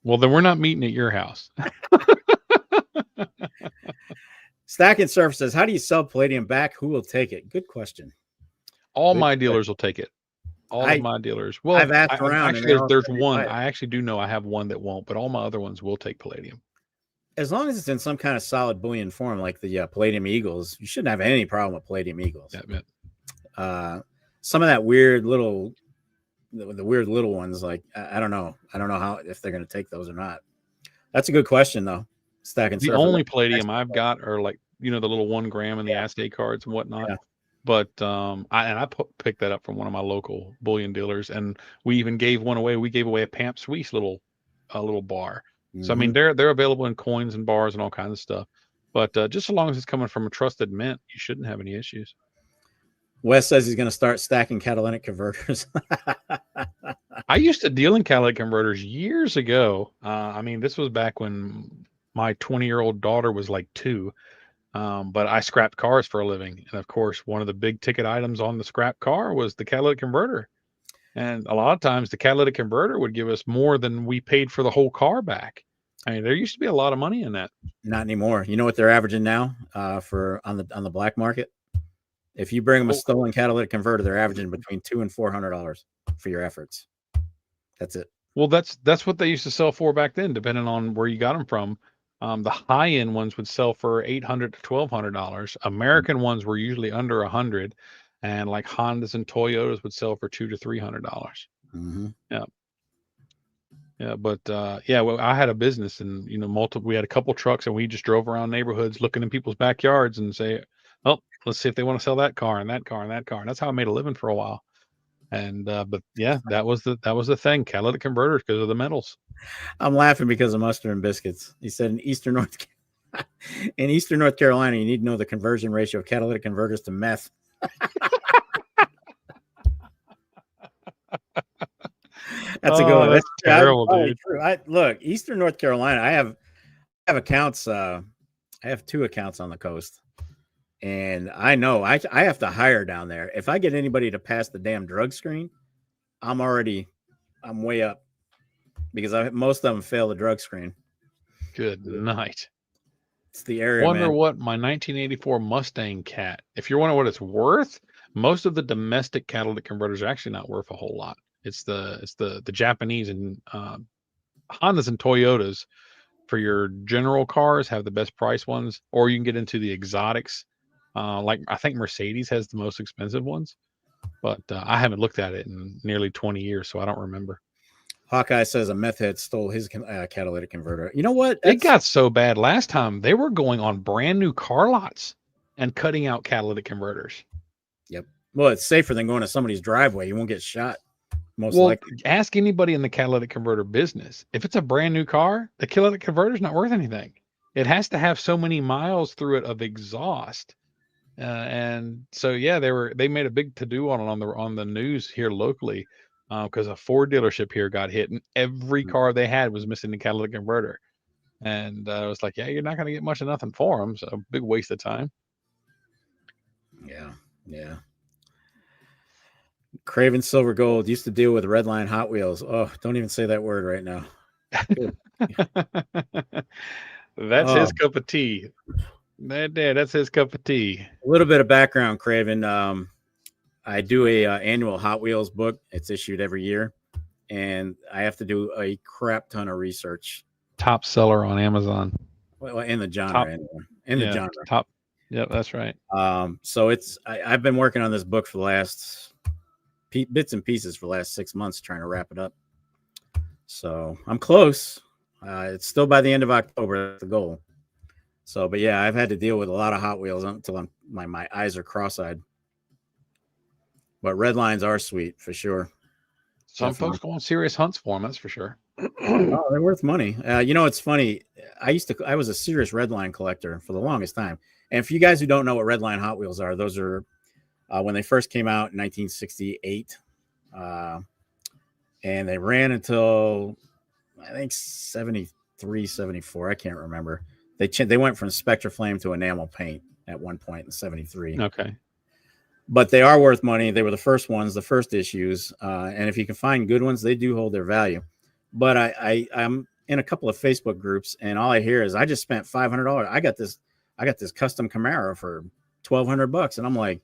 Well, then we're not meeting at your house. Stack and Surf says, how do you sell palladium back? Who will take it? Good question. All my dealers will take it. All of my dealers. Well, I've asked around. Actually, there's one. I actually do know I have one that won't, but all my other ones will take palladium. As long as it's in some kind of solid bullion form, like the Palladium Eagles, you shouldn't have any problem with Palladium Eagles. Yeah. Some of that weird little, the weird little ones, like I don't know. I don't know if they're going to take those or not. That's a good question, though. Stack and Surf. The only palladium I've got are like the little 1 gram in the Aztec cards and whatnot. Yeah. But I picked that up from one of my local bullion dealers, and we even gave one away. We gave away a Pamp Suisse little bar. Mm-hmm. So I mean, they're available in coins and bars and all kinds of stuff. But just so long as it's coming from a trusted mint, you shouldn't have any issues. Wes says he's going to start stacking catalytic converters. I used to deal in catalytic converters years ago. I mean, this was back when my 20-year-old daughter was like 2. But I scrapped cars for a living. And of course, one of the big ticket items on the scrap car was the catalytic converter. And a lot of times the catalytic converter would give us more than we paid for the whole car back. I mean, there used to be a lot of money in that. Not anymore. You know what they're averaging now on the black market? If you bring them a stolen catalytic converter, they're averaging between $200 and $400 for your efforts. That's it. Well, that's what they used to sell for back then, depending on where you got them from. The high-end ones would sell for $800 to $1,200. American ones were usually under $100, and like Hondas and Toyotas would sell for $200 to $300. Mm-hmm. Yeah. But well, I had a business, and we had a couple trucks, and we just drove around neighborhoods looking in people's backyards and say, "Oh, let's see if they want to sell that car and that car and that car." And that's how I made a living for a while. And but yeah, that was the thing, catalytic converters, because of the metals. I'm laughing because of Mustard and Biscuits. He said in Eastern North Carolina, you need to know the conversion ratio of catalytic converters to meth. That's a good one. That's terrible, dude. True. Look, Eastern North Carolina, I have accounts. I have 2 accounts on the coast. And I know I have to hire down there. If I get anybody to pass the damn drug screen, I'm already I'm way up because most of them fail the drug screen. Good night. It's the area, Wonder man. what my 1984 Mustang Cat. If you're wondering what it's worth, most of the domestic catalytic converters are actually not worth a whole lot. It's the Japanese and Hondas and Toyotas for your general cars have the best price ones, or you can get into the exotics. Like I think Mercedes has the most expensive ones, but I haven't looked at it in nearly 20 years, so I don't remember. Hawkeye says a meth head stole his catalytic converter. You know what? It got so bad last time they were going on brand new car lots and cutting out catalytic converters. Yep. Well, it's safer than going to somebody's driveway. You won't get shot. Most Well, likely. ask anybody in the catalytic converter business. If it's a brand new car, the catalytic converter is not worth anything. It has to have so many miles through it of exhaust. And so yeah, they made a big to do on it on the news here locally because a Ford dealership here got hit and every car they had was missing the catalytic converter. And I was like, yeah, you're not going to get much of nothing for them. So big waste of time. Yeah. Yeah. Craven Silver Gold used to deal with Redline Hot Wheels. Oh, don't even say that word right now. That's his cup of tea. That's his cup of tea. A little bit of background, Craven. I do a annual Hot Wheels book. It's issued every year, and I have to do a crap ton of research. Top seller on Amazon. Well, in the genre, the genre. Top. Yep, that's right. So I've been working on this book for the last bits and pieces for the last 6 months, trying to wrap it up. So I'm close. It's still by the end of October, the goal. So, but yeah, I've had to deal with a lot of Hot Wheels until my eyes are cross-eyed. But red lines are sweet for sure. Some folks go on serious hunts for them, that's for sure. Oh, they're worth money. You know, it's funny. I was a serious redline collector for the longest time. And for you guys who don't know what redline Hot Wheels are, those are when they first came out in 1968. And they ran until I think 73, 74. I can't remember. They went from Spectraflame to enamel paint at one point in 73. Okay. But they are worth money. They were the first ones, the first issues. And if you can find good ones, they do hold their value. But I'm in a couple of Facebook groups, and all I hear is, I just spent $500. I got this custom Camaro for $1,200. And I'm like,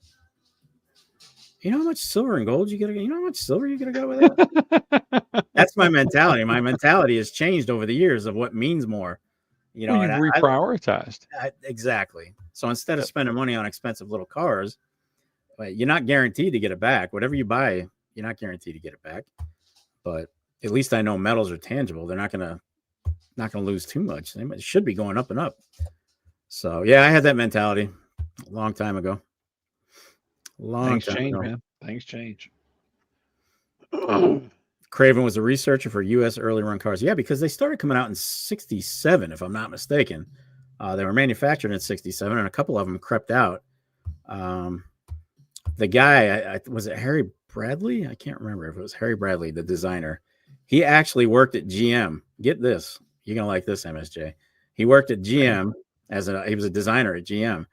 you know how much silver and gold you know how much silver you go with that? That's my mentality. My mentality has changed over the years of what means more. You know, you've reprioritized. Exactly. So instead of spending money on expensive little cars, you're not guaranteed to get it back. Whatever you buy, you're not guaranteed to get it back. But at least I know metals are tangible. They're not gonna lose too much. They should be going up and up. So yeah, I had that mentality a long time ago. Things change, man. Things change. Craven was a researcher for U.S. early run cars. Yeah, because they started coming out in 67, if I'm not mistaken. They were manufactured in 67, and a couple of them crept out. The guy, was it Harry Bradley? I can't remember if it was Harry Bradley, the designer. He actually worked at GM. Get this. You're going to like this, MSJ. He worked at GM he was a designer at GM.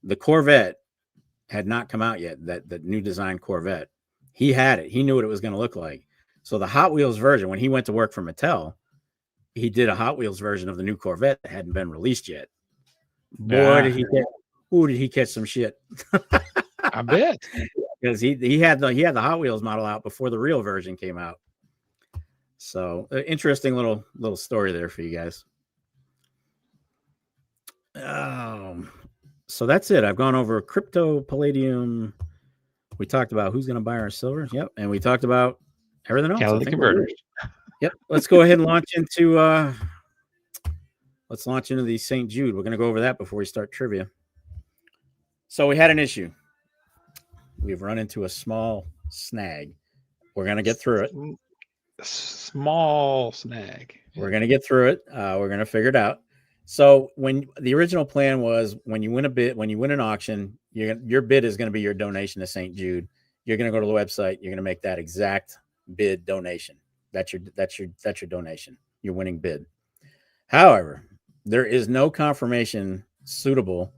The Corvette had not come out yet, that new design Corvette. He had it. He knew what it was going to look like. So the Hot Wheels version, when he went to work for Mattel, he did a Hot Wheels version of the new Corvette that hadn't been released yet. Boy, did he catch some shit. I bet. Because he had the Hot Wheels model out before the real version came out. So interesting little story there for you guys. So that's it. I've gone over crypto, palladium. We talked about who's going to buy our silver. Yep. And we talked about everything else. Catalytic converters. Yep. Let's go ahead and launch into the St. Jude. We're going to go over that before we start trivia. So we had an issue. We've run into a small snag. We're going to get through it. Small snag. We're going to get through it. We're going to figure it out. So when the original plan was, when you win an auction, your bid is going to be your donation to St. Jude. You're going to go to the website. You're going to make that exact bid donation. That's your donation, your winning bid. However, there is no confirmation suitable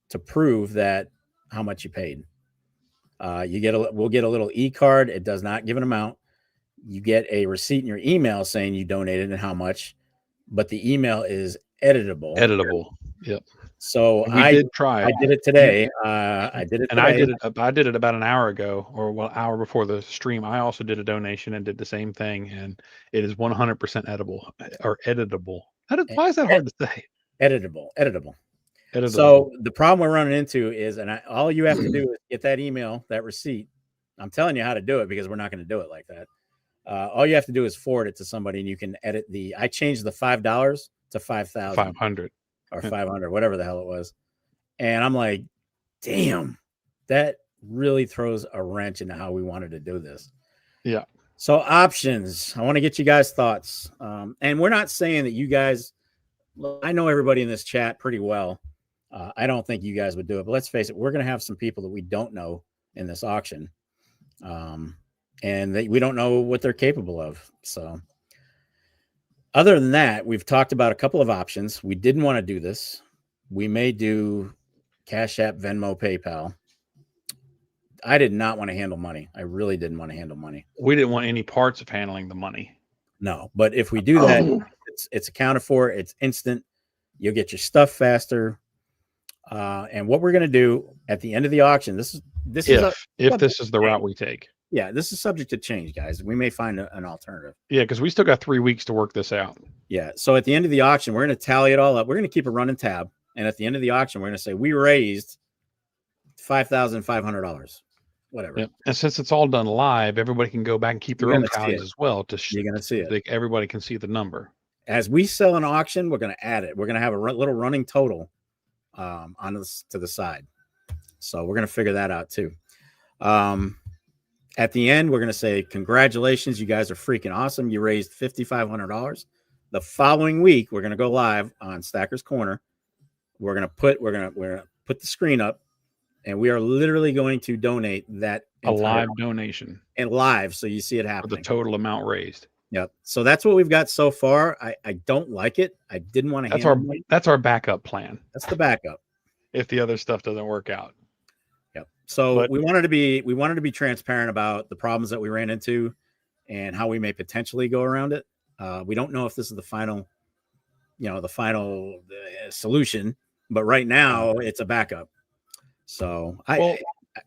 to prove that how much you paid. We'll get a little e-card. It does not give an amount. you get a receipt in your email saying you donated and how much, but the email is editable. Yep. So We did try I it. did it today. I did it And today. I did it about an hour ago, or well, hour before the stream. I also did a donation and did the same thing, and it is 100% edible or editable. Why is that hard to say? Editable. Editable. So the problem we're running into is, all you have to do is get that email, that receipt. I'm telling you how to do it because we're not going to do it like that. All you have to do is forward it to somebody, and you can edit I changed the $5 to 5,000, 500 or 500, whatever the hell it was. And I'm like, damn, that really throws a wrench into how we wanted to do this. Yeah. So options, I want to get you guys' thoughts. And we're not saying that you guys, I know everybody in this chat pretty well. I don't think you guys would do it, but let's face it, we're going to have some people that we don't know in this auction. And we don't know what they're capable of. So other than that, we've talked about a couple of options. We didn't want to do this. We may do Cash App, Venmo, PayPal. I did not want to handle money. I really didn't want to handle money. We didn't want any parts of handling the money. No, but if we do that, it's accounted for. It's instant. You'll get your stuff faster. And what we're going to do at the end of the auction, this is if this is the route we take. Yeah, this is subject to change, guys. We may find an alternative. Yeah, because we still got 3 weeks to work this out. Yeah. So at the end of the auction, we're going to tally it all up. We're going to keep a running tab. And at the end of the auction, we're going to say we raised $5,500. Whatever. Yep. And since it's all done live, everybody can go back and keep their own tallies as well. You're going to see it. Everybody can see the number. As we sell an auction, we're going to add it. We're going to have a little running total to the side. So we're going to figure that out too. At the end, we're going to say, congratulations. You guys are freaking awesome. You raised $5,500. The following week, we're going to go live on Stacker's Corner. We're going to put the screen up, and we are literally going to donate that live donation and live. So you see it happening. The total amount raised. Yep. So that's what we've got so far. I don't like it. I didn't want to. That's our backup plan. That's the backup. If the other stuff doesn't work out. Yep. So we wanted to be transparent about the problems that we ran into and how we may potentially go around it. We don't know if this is the final solution, but right now it's a backup. So I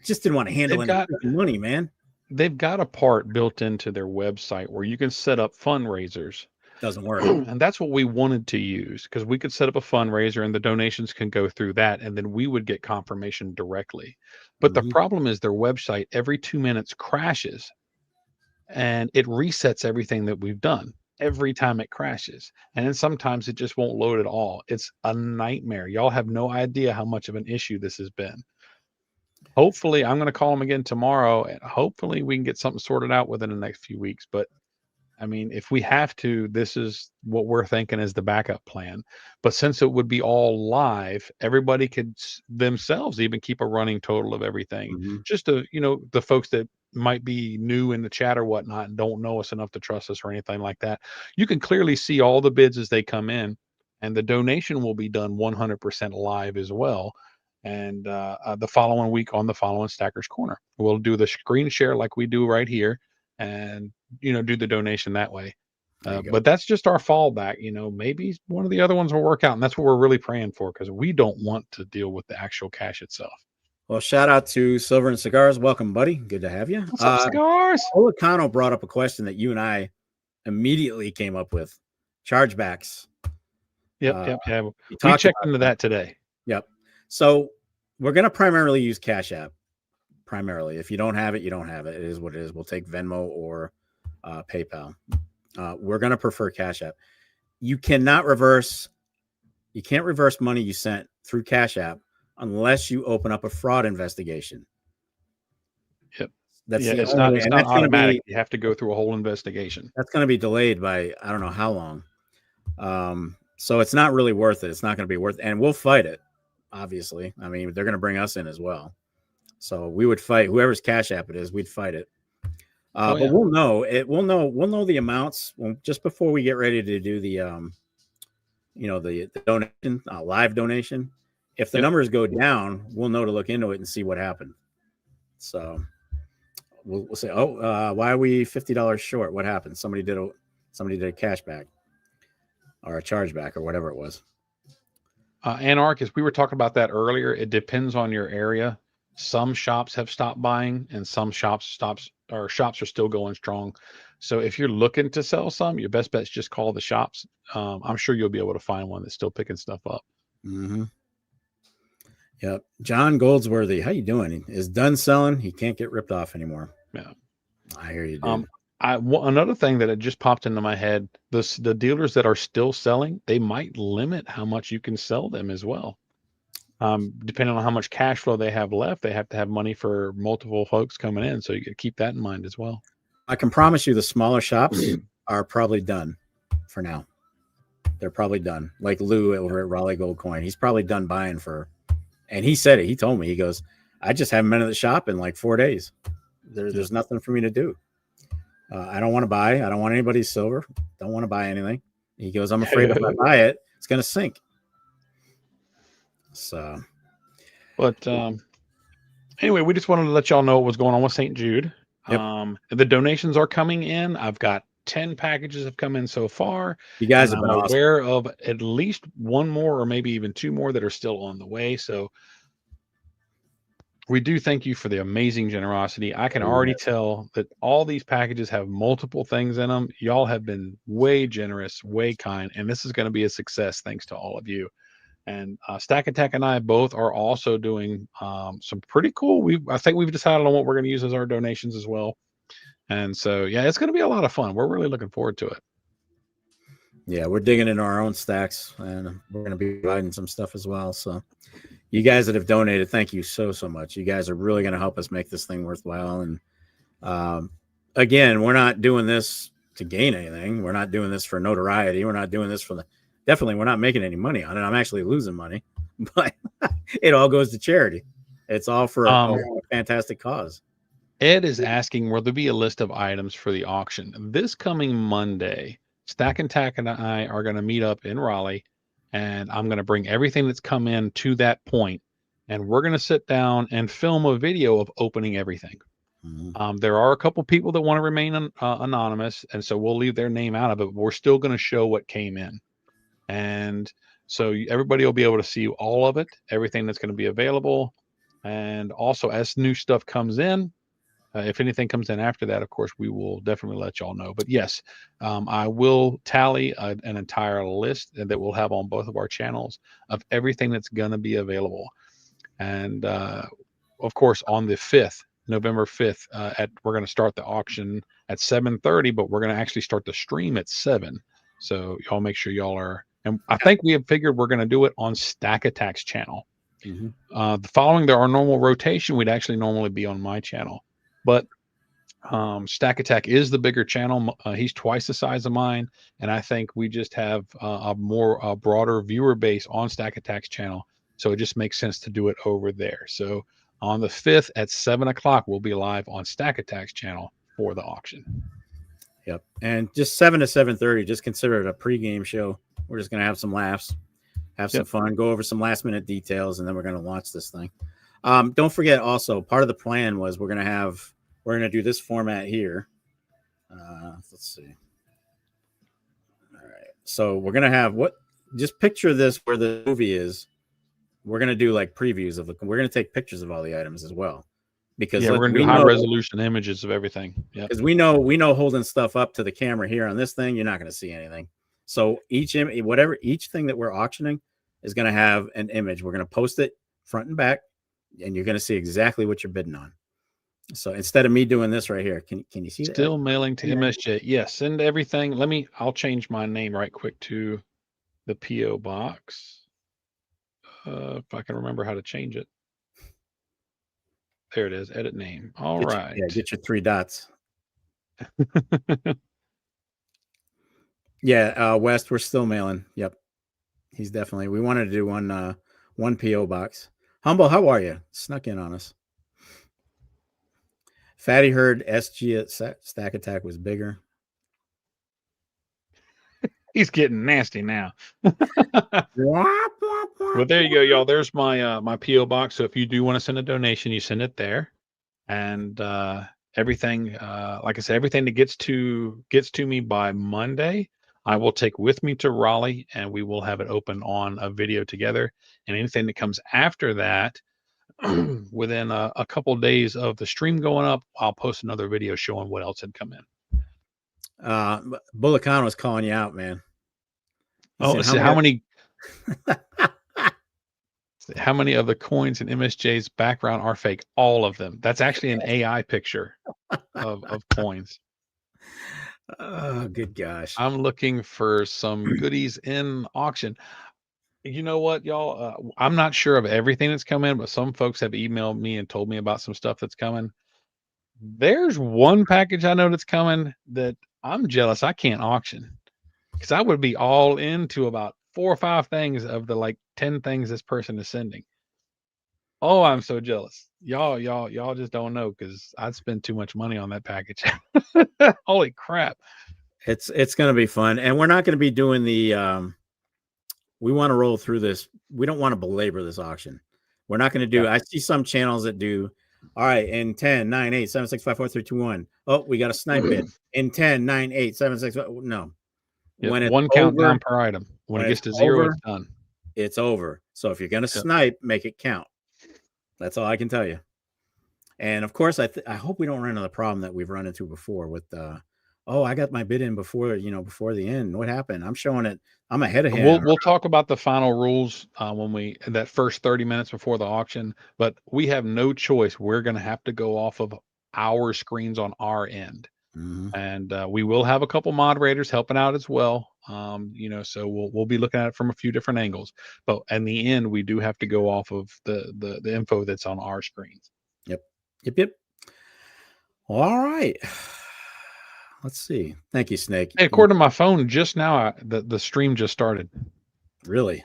just didn't want to handle any money, man. They've got a part built into their website where you can set up fundraisers. Doesn't work. And that's what we wanted to use, because we could set up a fundraiser and the donations can go through that, and then we would get confirmation directly. But the problem is their website every 2 minutes crashes and it resets everything that we've done every time it crashes. And then sometimes it just won't load at all. It's a nightmare. Y'all have no idea how much of an issue this has been. Hopefully, I'm going to call them again tomorrow, and hopefully we can get something sorted out within the next few weeks. But I mean, if we have to, this is what we're thinking is the backup plan. But since it would be all live, everybody could themselves even keep a running total of everything. Just to, the folks that might be new in the chat or whatnot and don't know us enough to trust us or anything like that, you can clearly see all the bids as they come in, and the donation will be done 100% live as well. And the following week on the following Stacker's Corner, we'll do the screen share like we do right here, and do the donation that way. But that's just our fallback. Maybe one of the other ones will work out, and that's what we're really praying for, because we don't want to deal with the actual cash itself. Well, shout out to Silver and Cigars. Welcome, buddy. Good to have you. What's up, Cigars? Olicano brought up a question that you and I immediately came up with: chargebacks. Yep. We checked into that today. Yep. So we're going to primarily use Cash App. Primarily, if you don't have it, you don't have it. It is what it is. We'll take Venmo or PayPal. We're going to prefer Cash App. You can't reverse money you sent through Cash App unless you open up a fraud investigation. Yep. It's not automatic. You have to go through a whole investigation. That's going to be delayed by I don't know how long. So it's not really worth it. It's not going to be worth it. And we'll fight it, obviously. I mean, they're going to bring us in as well. So we would fight whoever's Cash App it is. We'd fight it. But we'll know it. We'll know the amounts just before we get ready to do the the donation, live donation. If the numbers go down, we'll know to look into it and see what happened. So, we'll say, oh, why are we $50 short? What happened? Somebody did a cashback or a chargeback or whatever it was. Anarchist, we were talking about that earlier. It depends on your area. Some shops have stopped buying, and some shops are still going strong. So if you're looking to sell some, your best bet is just call the shops. I'm sure you'll be able to find one that's still picking stuff up. Mm-hmm. Yep. John Goldsworthy, how you doing? Is done selling. He can't get ripped off anymore. Yeah, I hear you, dude. Another thing that had just popped into my head: the dealers that are still selling, they might limit how much you can sell them as well. Depending on how much cash flow they have left, they have to have money for multiple folks coming in. So you got to keep that in mind as well. I can promise you the smaller shops are probably done for now. They're probably done. Like Lou over at Raleigh Gold Coin, he's probably done buying for, and he said it. He told me, he goes, I just haven't been at the shop in like 4 days. There's nothing for me to do. I don't want to buy. I don't want anybody's silver. Don't want to buy anything. He goes, I'm afraid if I buy it, it's going to sink. So, but anyway, we just wanted to let y'all know what was going on with St. Jude. Yep. The donations are coming in. I've got 10 packages have come in so far. You guys have been aware of at least one more or maybe even two more that are still on the way. So we do thank you for the amazing generosity. I can already tell that all these packages have multiple things in them. Y'all have been way generous, way kind, and this is going to be a success thanks to all of you. And Stack Attack and I both are also doing some pretty cool. I think we've decided on what we're going to use as our donations as well. And so, yeah, it's going to be a lot of fun. We're really looking forward to it. Yeah, we're digging into our own stacks, and we're going to be providing some stuff as well. So you guys that have donated, thank you so much. You guys are really going to help us make this thing worthwhile. And again, we're not doing this to gain anything. We're not doing this for notoriety. We're not doing this for definitely we're not making any money on it. I'm actually losing money, but it all goes to charity. It's all for a fantastic cause. Ed is asking, will there be a list of items for the auction? This coming Monday, Stack and Tack and I are going to meet up in Raleigh, and I'm going to bring everything that's come in to that point, and we're going to sit down and film a video of opening everything. Mm-hmm. There are a couple people that want to remain anonymous, and so we'll leave their name out of it, but we're still going to show what came in. And so everybody will be able to see all of it, everything that's going to be available. And also, as new stuff comes in, if anything comes in after that, of course, we will definitely let y'all know. But yes, I will tally an entire list that we'll have on both of our channels of everything that's going to be available. And of course, on the 5th, November 5th, we're going to start the auction at 7:30, but we're going to actually start the stream at 7. So y'all make sure y'all are. And I think we have figured we're going to do it on Stack Attack's channel. Mm-hmm. Following our normal rotation, we'd actually normally be on my channel. But Stack Attack is the bigger channel. He's twice the size of mine. And I think we just have a broader viewer base on Stack Attack's channel. So it just makes sense to do it over there. So on the 5th at 7 o'clock, we'll be live on Stack Attack's channel for the auction. Yep. And just 7 to 7:30, just consider it a pregame show. We're just going to have some laughs, have some fun, go over some last minute details, and then we're going to launch this thing. Don't forget also, part of the plan was we're going to do this format here. Let's see. All right. So we're going to have just picture this where the movie is. We're going to do like previews we're going to take pictures of all the items as well. Because we're going to do high resolution images of everything. Yeah. Because we know holding stuff up to the camera here on this thing, you're not going to see anything. So each thing that we're auctioning is going to have an image. We're going to post it front and back, and you're going to see exactly what you're bidding on. So instead of me doing this right here, can you see that? Still mailing to MSJ. Yes, send everything. I'll change my name right quick to the PO box. If I can remember how to change it. There it is. Edit name. All right. Get your 3 dots. Yeah, West, we're still mailing. Yep. He's definitely. We wanted to do one PO box. Humble, how are you? Snuck in on us. Fatty heard SG at Stack Attack was bigger. He's getting nasty now. Well, there you go, y'all. There's my my PO box. So if you do want to send a donation, you send it there. And everything, like I said, everything that gets to me by Monday, I will take with me to Raleigh, and we will have it open on a video together. And anything that comes after that, within a couple days of the stream going up, I'll post another video showing what else had come in. Bullacano was calling you out, man. He's Oh, saying, so how many of the coins in MSJ's background are fake? All of them. That's actually an AI picture of coins. Oh, good gosh. I'm looking for some goodies in auction. You know what, y'all? I'm not sure of everything that's come in, but some folks have emailed me and told me about some stuff that's coming. There's one package I know that's coming that I'm jealous I can't auction, because I would be all into about 4 or 5 things of the like 10 things this person is sending. Oh, I'm so jealous. Y'all just don't know, because I'd spend too much money on that package. Holy crap. It's going to be fun. And we're not going to be doing the, we want to roll through this. We don't want to belabor this auction. We're not going to do, Yeah. I see some channels that do, all right, in 10, 9, 8, 7, 6, 5, 4, 3, 2, 1. Oh, we got a snipe bid. In 10, 9, 8, 7, 6, 5. No. Yeah, When it's one over, countdown per item. When it gets to 0, over, it's done. It's over. So if you're going to snipe, make it count. That's all I can tell you. And of course, I hope we don't run into the problem that we've run into before with, oh, I got my bid in before, before the end. What happened? I'm showing it. I'm ahead of him. We'll talk about the final rules when that first 30 minutes before the auction, but we have no choice. We're going to have to go off of our screens on our end. Mm-hmm. And we will have a couple moderators helping out as well. So we'll be looking at it from a few different angles, but in the end, we do have to go off of the info that's on our screens. Yep. All right. Let's see. Thank you, Snake. Hey, according to my phone, just now, the stream just started. Really?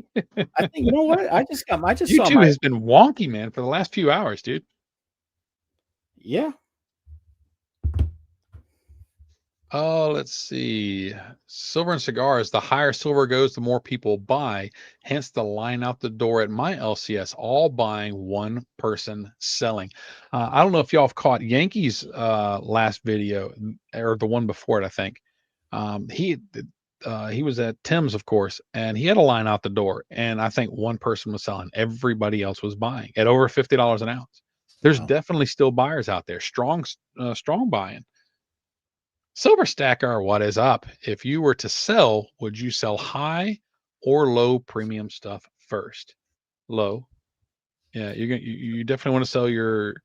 I think, you know what? YouTube has been wonky, man, for the last few hours, dude. Yeah. Oh, let's see. Silver and cigars. The higher silver goes, the more people buy. Hence the line out the door at my LCS, all buying, one person selling. I don't know if y'all have caught Yankees' last video, or the one before it, I think. He was at Tim's, of course, and he had a line out the door. And I think one person was selling. Everybody else was buying at over $50 an ounce. There's definitely still buyers out there. Strong buying. Silver Stacker, what is up? If you were to sell, would you sell high or low premium stuff first? Low. Yeah, you definitely want to sell your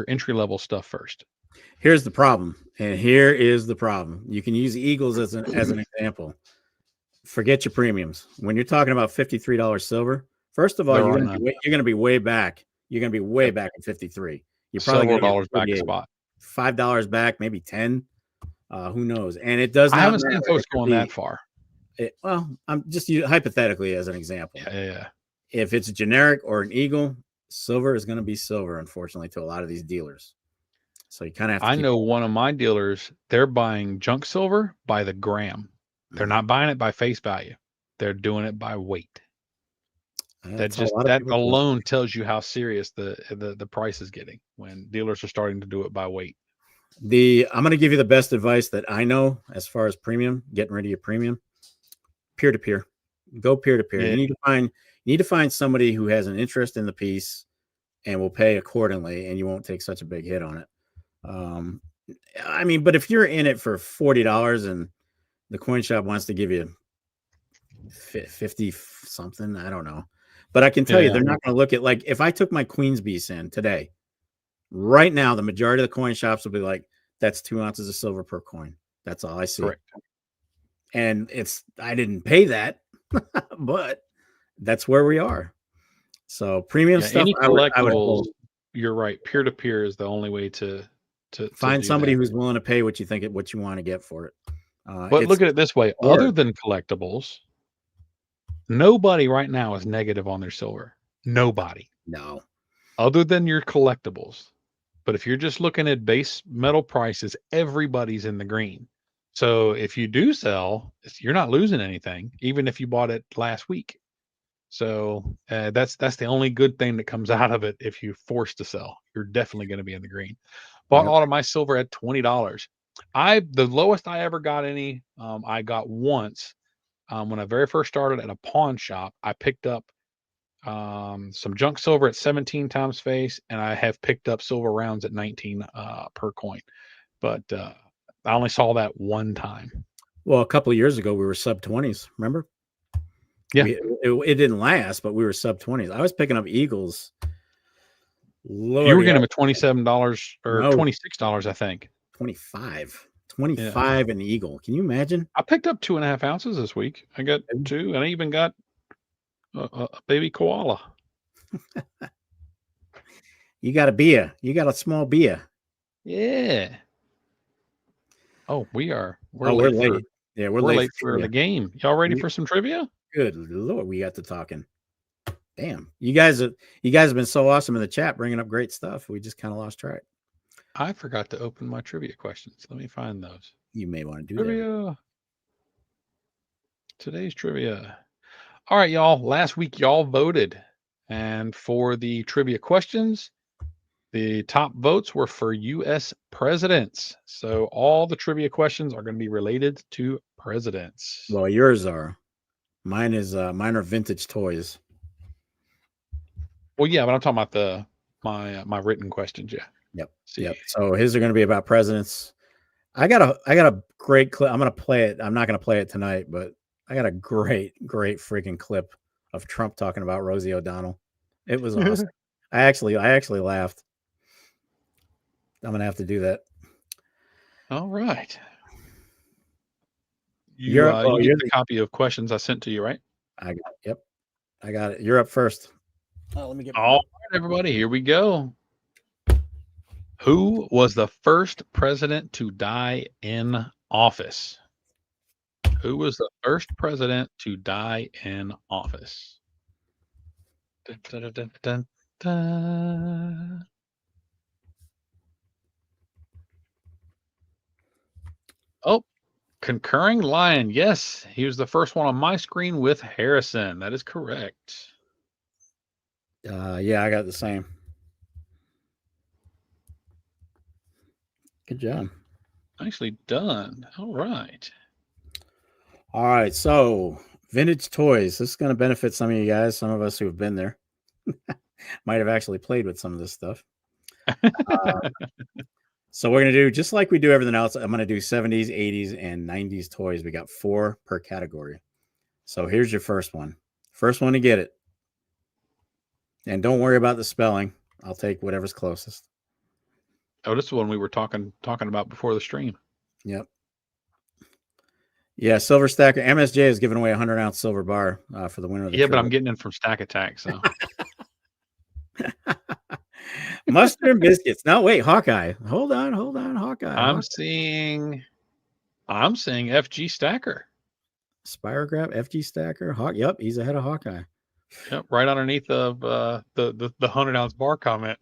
entry level stuff first. Here's the problem, and here is the problem. You can use Eagles as an example. Forget your premiums. When you're talking about $53 silver, first of all, you're going to be way back. You're going to be way back at 53. You're probably several dollars back spot. $5 back, maybe 10. Who knows? And it does not. I haven't seen folks going that far. Well, I'm just hypothetically as an example. Yeah. If it's a generic or an Eagle, silver is going to be silver, unfortunately, to a lot of these dealers. So you kind of have to. I know one of my dealers, they're buying junk silver by the gram. They're not buying it by face value. They're doing it by weight. That alone tells you how serious the price is getting when dealers are starting to do it by weight. I'm going to give you the best advice that I know as far as premium, getting rid of your premium, peer-to-peer. Go peer-to-peer. Yeah. You need to find somebody who has an interest in the piece and will pay accordingly, and you won't take such a big hit on it. But if you're in it for $40 and the coin shop wants to give you 50 something, I don't know. But I can tell you, they're not going to look at, like, if I took my Queen's Beast in today, right now, the majority of the coin shops will be like, that's 2 ounces of silver per coin. That's all I see. Correct. And I didn't pay that, but that's where we are. So premium stuff, any collectibles, you're right. Peer-to-peer is the only way to find somebody who's willing to pay what you want to get for it. But look at it this way. Other than collectibles, nobody right now is negative on their silver. Nobody. No. Other than your collectibles. But if you're just looking at base metal prices, everybody's in the green. So if you do sell, you're not losing anything, even if you bought it last week. So that's the only good thing that comes out of it. If you force to sell, you're definitely going to be in the green. Bought Yep. all of my silver at $20. The lowest I ever got any, I got once when I very first started at a pawn shop. I picked up some junk silver at 17 times face, and I have picked up silver rounds at 19 per coin. But I only saw that one time. Well, a couple of years ago, we were sub 20s. Remember? Yeah. It didn't last, but we were sub 20s. I was picking up eagles. You were getting them at $27 or No. $26, I think. 25 an eagle. Can you imagine? I picked up 2.5 ounces this week. I got 2, and I even got a baby koala. You got a beer. You got a small beer. Yeah. Oh, we're late. Yeah, we're late for the game. Y'all ready for some trivia? Good Lord, we got to talking. Damn, you guys have been so awesome in the chat, bringing up great stuff. We just kind of lost track. I forgot to open my trivia questions. Let me find those. You may want to do trivia. that. Today's trivia. All right, y'all. Last week, y'all voted, and for the trivia questions, the top votes were for U.S. presidents. So all the trivia questions are going to be related to presidents. Well, yours are. Mine are vintage toys. Well, yeah, but I'm talking about my written questions. Yeah. Yep. Yep. So his are going to be about presidents. I got a great clip. I'm going to play it. I'm not going to play it tonight, but I got a great freaking clip of Trump talking about Rosie O'Donnell. It was awesome. I actually laughed. I'm going to have to do that. All right. You get the copy of questions I sent to you, right? I got it. Yep. I got it. You're up first. Oh, let me get. All right, everybody. Here we go. Who was the first president to die in office? Who was the first president to die in office? Dun, dun, dun, dun, dun. Oh, concurring lion. Yes, he was the first one on my screen with Harrison. That is correct. Yeah, I got the same. Good job. Nicely done. All right. All right. So, vintage toys. This is going to benefit some of you guys. Some of us who have been there might have actually played with some of this stuff. So we're going to do just like we do everything else. I'm going to do 70s, 80s, and 90s toys. We got 4 per category. So here's your first one. First one to get it. And don't worry about the spelling. I'll take whatever's closest. Oh, this is one we were talking about before the stream. Yep. Yeah, Silver Stacker. MSJ is giving away a 100-ounce silver bar for the winner of the but I'm getting it from Stack Attack. So Mustard and biscuits. No, wait, Hawkeye. Hold on, Hawkeye. I'm seeing FG Stacker. Spirograph, FG Stacker. Yep, he's ahead of Hawkeye. Yep, right underneath of the 100-ounce bar comment.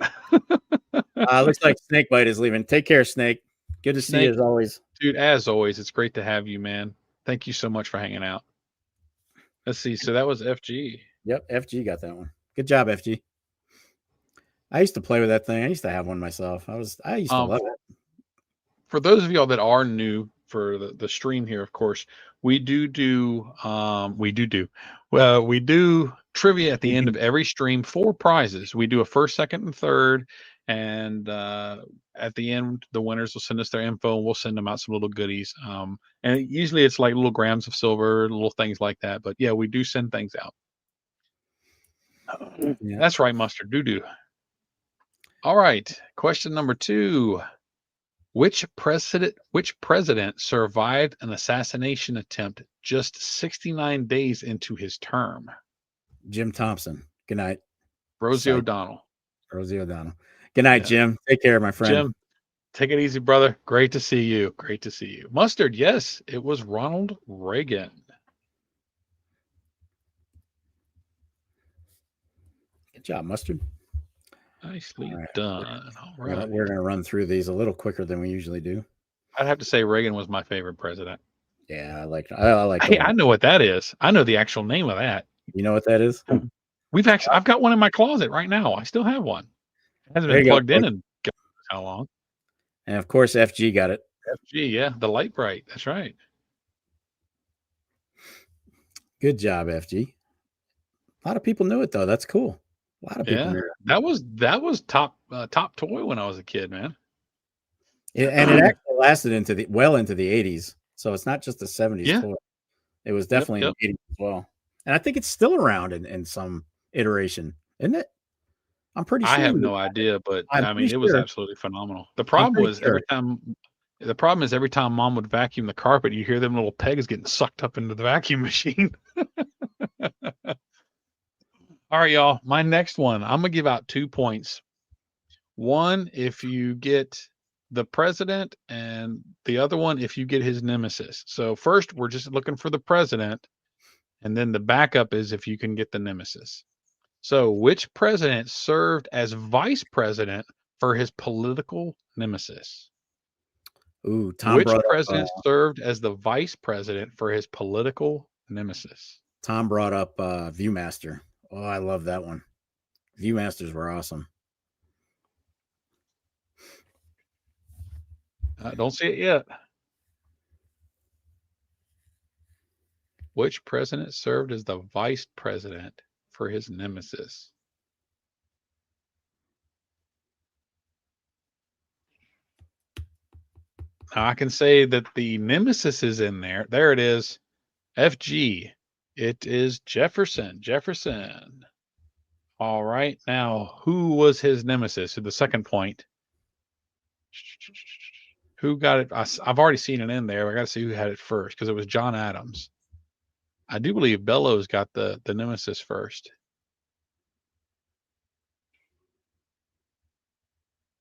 Looks like Snakebite is leaving. Take care, Snake. Good to see you as always. Dude, as always, it's great to have you, man. Thank you so much for hanging out. Let's see. So that was FG. Yep, FG got that one. Good job, FG. I used to play with that thing. I used to have one myself. I used to love it. For those of y'all that are new for the stream here, of course, we do trivia at the end of every stream for prizes. We do a first, second, and third. And at the end, the winners will send us their info and we'll send them out some little goodies. And usually it's like little grams of silver, little things like that. But yeah, we do send things out. Yeah. That's right, Mustard. Do. All right. Question number 2. Which president survived an assassination attempt just 69 days into his term? Jim Thompson. Good night. Rosie O'Donnell. Good night, Jim. Take care, my friend. Jim, take it easy, brother. Great to see you. Mustard, yes, it was Ronald Reagan. Good job, Mustard. Nicely done. All right. We're going to run through these a little quicker than we usually do. I'd have to say Reagan was my favorite president. Yeah, I like. Hey, I know what that is. I know the actual name of that. You know what that is? I've got one in my closet right now. I still have one. It hasn't There been you go, plugged in folks. and how long? And of course, FG got it. FG, yeah, the light bright. That's right. Good job, FG. A lot of people knew it though. That's cool. A lot of people Yeah, knew it. that was top toy when I was a kid, man. And it actually lasted into the 80s. So it's not just a 70s Yeah. toy. It was definitely in the 80s as well. And I think it's still around in some iteration, isn't it? I'm pretty sure. I have no idea, but I mean, it was absolutely phenomenal. The problem was every time Mom would vacuum the carpet, you hear them little pegs getting sucked up into the vacuum machine. All right, y'all. My next one, I'm gonna give out 2 points. One, if you get the president, and the other one, if you get his nemesis. So first, we're just looking for the president, and then the backup is if you can get the nemesis. So, which president served as vice president for his political nemesis? Ooh, Tom Which brought president served as the vice president for his political nemesis? Tom brought up Viewmaster. Oh, I love that one. Viewmasters were awesome. I don't see it yet. Which president served as the vice president for his nemesis? Now, I can say that the nemesis is in there. There it is. FG. It is Jefferson. Jefferson. All right. Now, who was his nemesis? The second point. Who got it? I've already seen it in there. I got to see who had it first because it was John Adams. I do believe Bellows got the nemesis first.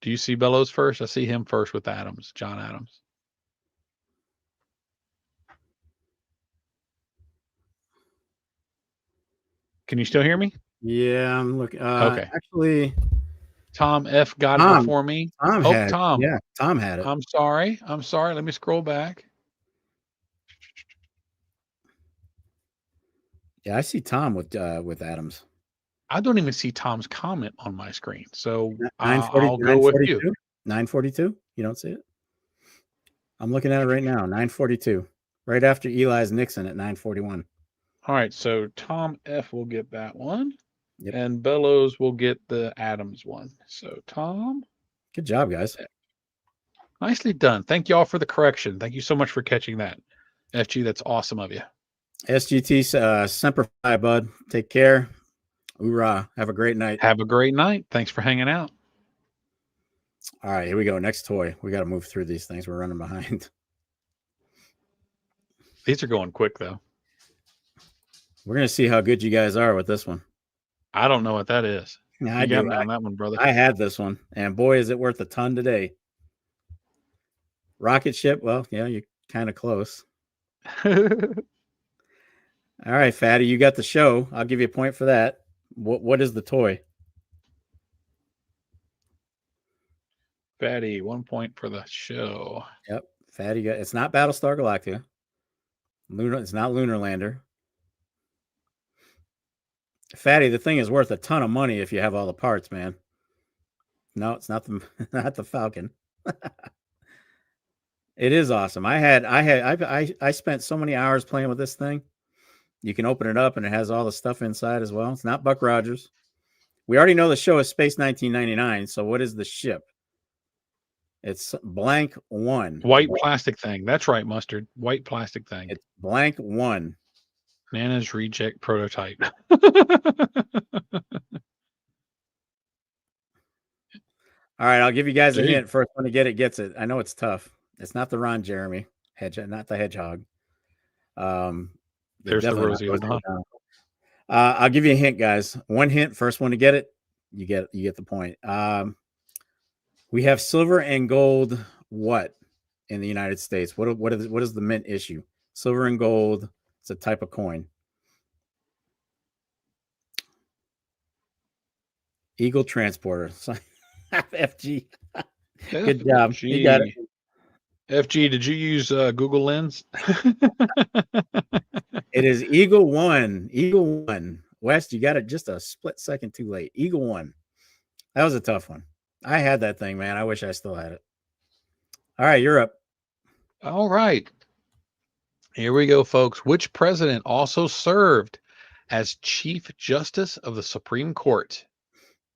Do you see Bellows first? I see him first with Adams, John Adams. Can you still hear me? Yeah, I'm looking. Okay. Actually, Tom F got it before me. Tom had it. Yeah, Tom had it. I'm sorry. Let me scroll back. Yeah, I see Tom with Adams. I don't even see Tom's comment on my screen, so 940, I'll go with you. 942. You don't see it? I'm looking at it right now. 942, right after Eli's Nixon at 941. All right, so Tom F will get that one, and Bellows will get the Adams one. So Tom, good job, guys. Nicely done. Thank you all for the correction. Thank you so much for catching that. FG, that's awesome of you. SGT, Semper Fi, bud. Take care. Hoorah. Have a great night. Have a great night. Thanks for hanging out. All right, here we go. Next toy. We got to move through these things. We're running behind. These are going quick, though. We're going to see how good you guys are with this one. I don't know what that is. Yeah, I got me on that one, brother. I had this one, and boy, is it worth a ton today. Rocket ship. Well, yeah, you're kind of close. All right, Fatty, you got the show. I'll give you a point for that. What is the toy? Fatty, 1 point for the show. Yep, Fatty got. It's not Battlestar Galactica. It's not Lunar Lander. Fatty, the thing is worth a ton of money if you have all the parts, man. No, it's not the Falcon. It is awesome. I spent so many hours playing with this thing. You can open it up and it has all the stuff inside as well. It's not Buck Rogers. We already know the show is Space 1999. So what is the ship? It's blank one. White plastic thing. That's right, Mustard. White plastic thing. It's blank one. Nana's reject prototype. All right, I'll give you guys a hint. First one to get it gets it. I know it's tough. It's not the Ron Jeremy not the Hedgehog. There's the Rosie O'Donnell. I'll give you a hint, guys. One hint. First one to get it, you get the point. We have silver and gold. What in the United States? What is the mint issue? Silver and gold. It's a type of coin. Eagle Transporter. FG. Good job. You got it. FG, did you use Google Lens? It is Eagle 1. Eagle 1. West, you got it just a split second too late. Eagle 1. That was a tough one. I had that thing, man. I wish I still had it. All right, you're up. All right. Here we go, folks. Which president also served as Chief Justice of the Supreme Court?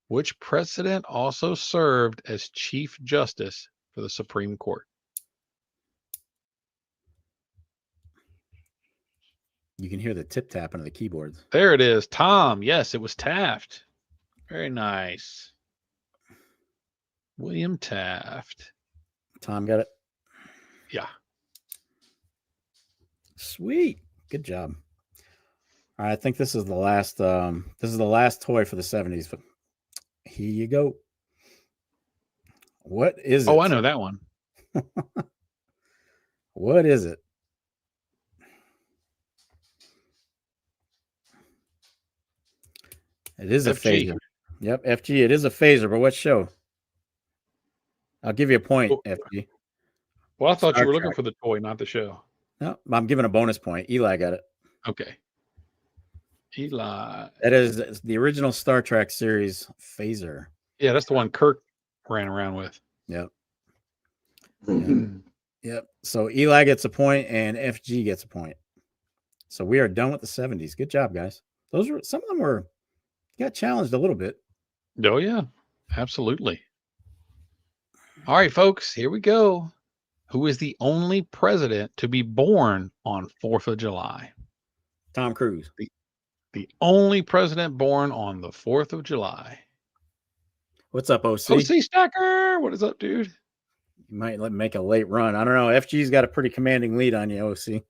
Which president also served as Chief Justice for the Supreme Court? You can hear the tip tapping of the keyboards. There it is. Tom. Yes, it was Taft. Very nice. William Taft. Tom got it. Yeah. Sweet. Good job. All right, I think this is the last toy for the 70s. Here you go. What is it? Oh, I know that one. What is it? It is a FG. phaser. Yep, FG. It is a phaser, but what show? I'll give you a point, Oh. FG. Well, I thought Star you were looking Trek. for the toy, not the show. No, I'm giving a bonus point. Eli got it. Okay. Eli. That is the original Star Trek series phaser. Yeah, that's the one Kirk ran around with. Yep. Yep. So Eli gets a point and FG gets a point. So we are done with the 70s. Good job, guys. Those were some of them got challenged a little bit. Oh, yeah. Absolutely. All right, folks, here we go. Who is the only president to be born on 4th of July? Tom Cruise. The only president born on the 4th of July. What's up, OC? OC Stacker, what is up, dude? You might make a late run. I don't know. FG's got a pretty commanding lead on you, OC.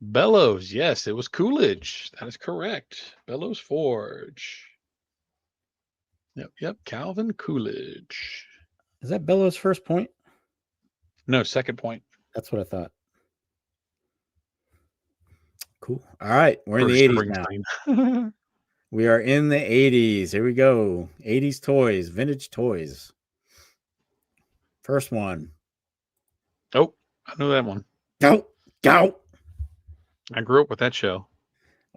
Bellows, yes, it was Coolidge. That is correct. Bellows Forge. Yep. Calvin Coolidge. Is that Bellows' first point? No, second point. That's what I thought. Cool. All right. We're in Bruce the 80s now. We are in the 80s. Here we go. 80s toys, vintage toys. First one. Oh, I know that one. Go. I grew up with that show.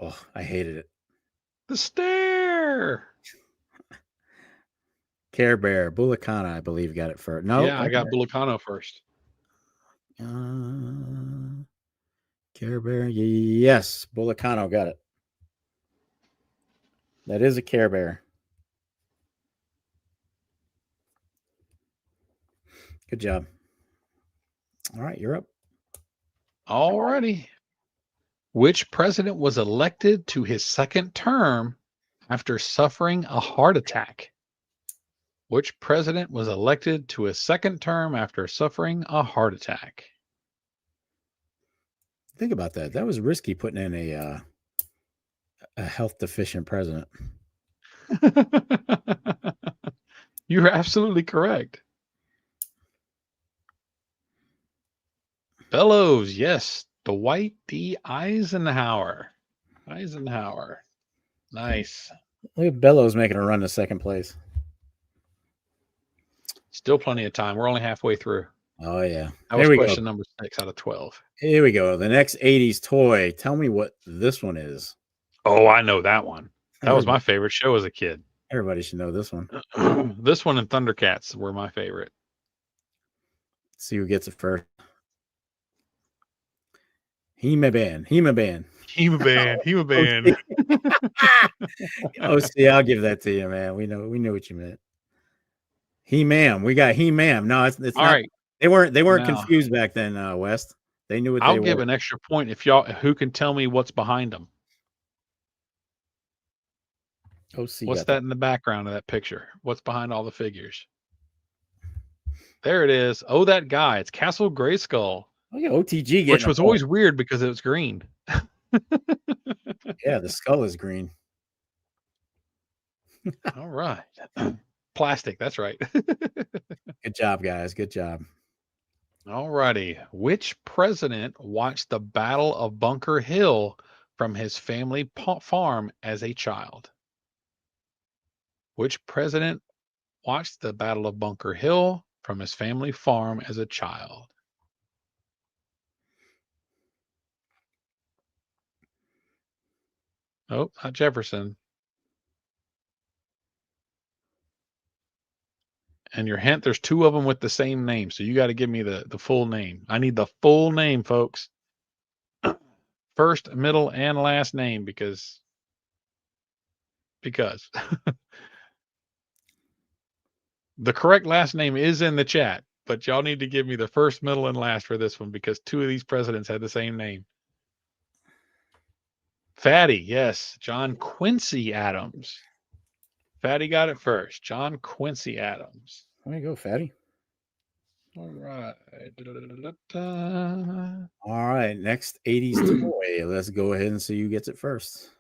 Oh, I hated it. The Stare. Care Bear, Bullacana, I believe, got it first. No, Yeah, I got Bullacano first. Care Bear, yes, Bullacano got it. That is a Care Bear. Good job. All right, you're up. All righty. Which president was elected to his second term after suffering a heart attack? Which president was elected to his second term after suffering a heart attack? Think about that. That was risky putting in a health deficient president. You're absolutely correct. Bellows, yes. Dwight D. Eisenhower. Nice. Look at Bellows making a run to second place. Still plenty of time. We're only halfway through. Oh, yeah. That was question number 6 out of 12. Here we go. The next 80s toy. Tell me what this one is. Oh, I know that one. That was my favorite show as a kid. Everybody should know this one. This one and Thundercats were my favorite. Let's see who gets it first. He-Man. Oh, see, I'll give that to you, man. We know what you meant. He-Man. We got He-Man. No, it's all not, right. They weren't confused back then, West. They knew what they were. I'll give an extra point if who can tell me what's behind them. What's that in the background of that picture? What's behind all the figures? There it is. Oh, that guy. It's Castle Grayskull. Oh, yeah, OTG getting which was always weird because it was green. Yeah, the skull is green. All right. Plastic, that's right. Good job, guys. Good job. All righty. Which president watched the Battle of Bunker Hill from his family farm as a child? Which president watched the Battle of Bunker Hill from his family farm as a child? Oh, not Jefferson. And your hint, there's two of them with the same name. So you got to give me the full name. I need the full name, folks. First, middle, and last name because the correct last name is in the chat, but y'all need to give me the first, middle, and last for this one because two of these presidents had the same name. Fatty, yes. John Quincy Adams. Fatty got it first. John Quincy Adams. There you go, Fatty. All right. All right. Next 80s toy. Let's go ahead and see who gets it first.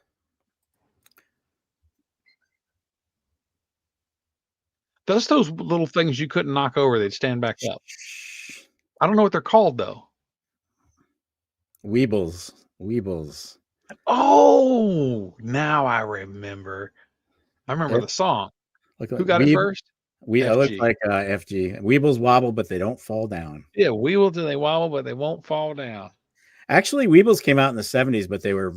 Those little things you couldn't knock over, they'd stand back up. I don't know what they're called though. Weebles. Oh, now I remember. I remember the song. Who got it first? It looks like FG. Weebles wobble, but they don't fall down. Yeah, Weebles do they wobble, but they won't fall down. Actually, Weebles came out in the 70s, but they were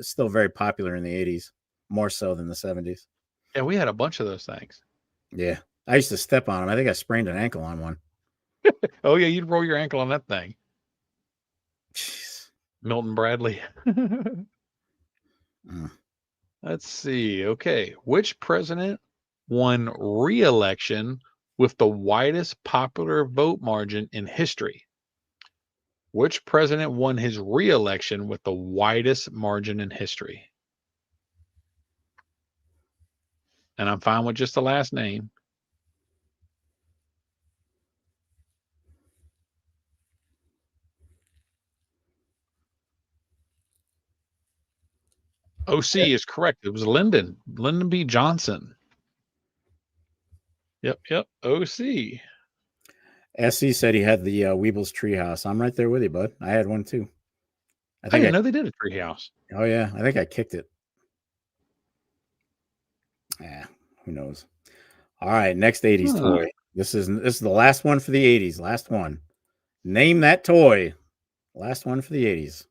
still very popular in the 80s, more so than the 70s. Yeah, we had a bunch of those things. Yeah, I used to step on them. I think I sprained an ankle on one. Oh yeah, you'd roll your ankle on that thing. Jeez. Milton Bradley. Let's see. Okay, which president won re-election with the widest popular vote margin in history? Which president won his re-election with the widest margin in history? And I'm fine with just the last name. OC is correct. It was Lyndon B. Johnson. Yep. OC. SC said he had the Weebles treehouse. I'm right there with you, bud. I had one too. I didn't know they did a treehouse. Oh yeah, I think I kicked it. Yeah, who knows? All right, next 80s toy. This is the last one for the 80s. Last one. Name that toy. Last one for the 80s.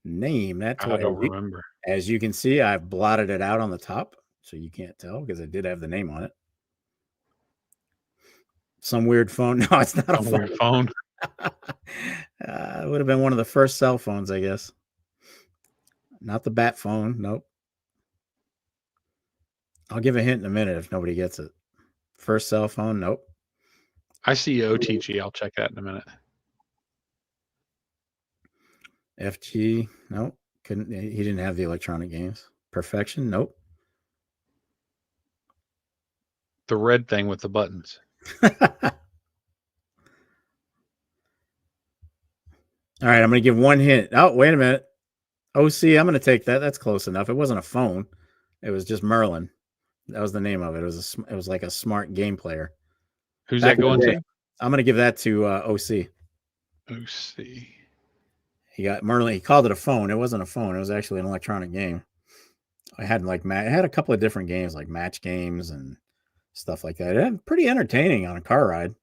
Name that toy. I don't remember. As you can see, I've blotted it out on the top, so you can't tell because it did have the name on it. Some weird phone. No, it's not a weird phone. It would have been one of the first cell phones, I guess. Not the bat phone. Nope. I'll give a hint in a minute if nobody gets it. First cell phone. Nope. I see OTG. I'll check that in a minute. FG. Nope. Couldn't. He didn't have the electronic games. Perfection. Nope. The red thing with the buttons. All right, I'm going to give one hint. Oh, wait a minute. OC, I'm going to take that. That's close enough. It wasn't a phone. It was just Merlin. That was the name of it. It was like a smart game player. Who's that going to? I'm going to give that to OC. OC. He got Merlin. He called it a phone. It wasn't a phone. It was actually an electronic game. I had it had a couple of different games like match games and stuff like that. It was pretty entertaining on a car ride.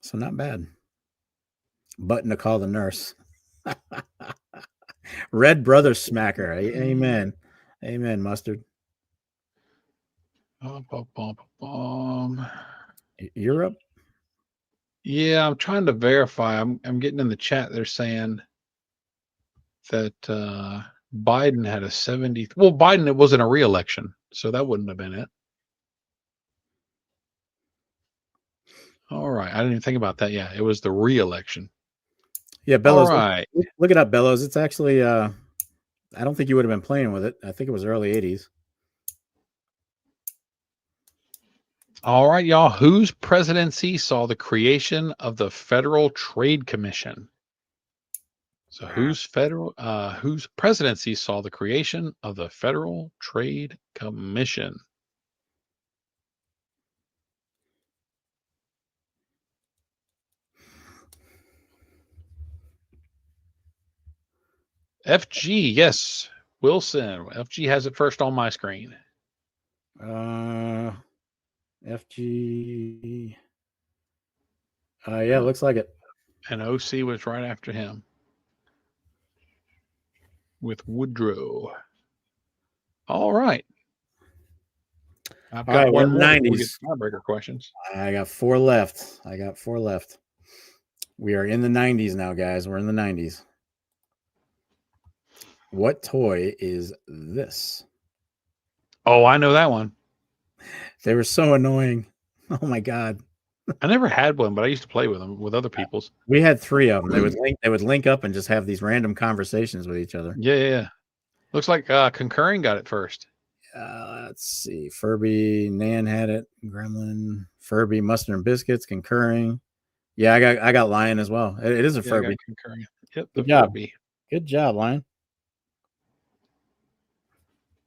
So not bad. Button to call the nurse. Red Brother Smacker. Amen. Amen, Mustard. Europe? Yeah, I'm trying to verify. I'm getting in the chat. They're saying that Biden had a 70. Well, Biden, it wasn't a re-election, so that wouldn't have been it. All right. I didn't even think about that. Yeah, it was the re-election. Yeah, Bellows. All right. Look it up, Bellows. It's actually, I don't think you would have been playing with it. I think it was early 80s. All right, y'all. Whose presidency saw the creation of the Federal Trade Commission? So whose presidency saw the creation of the Federal Trade Commission? FG, yes. Wilson. FG has it first on my screen. FG. Yeah, looks like it. And OC was right after him with Woodrow. All right. I've got right, we're one in the more before we get 90s. to tiebreaker questions. I got 4 left. We are in the 90s now, guys. We're in the 90s. What toy is this? Oh, I know that one. They were so annoying. Oh my god. I never had one, but I used to play with them with other people's. We had 3 of them. They would link up and just have these random conversations with each other. Yeah. Looks like Concurring got it first. Let's see. Furby, Nan had it. Gremlin, Furby, Mustard and Biscuits, Concurring. Yeah, I got Lion as well. It is a Yeah, Furby. Concurring. Yep, Good job. Furby. Good job, Lion.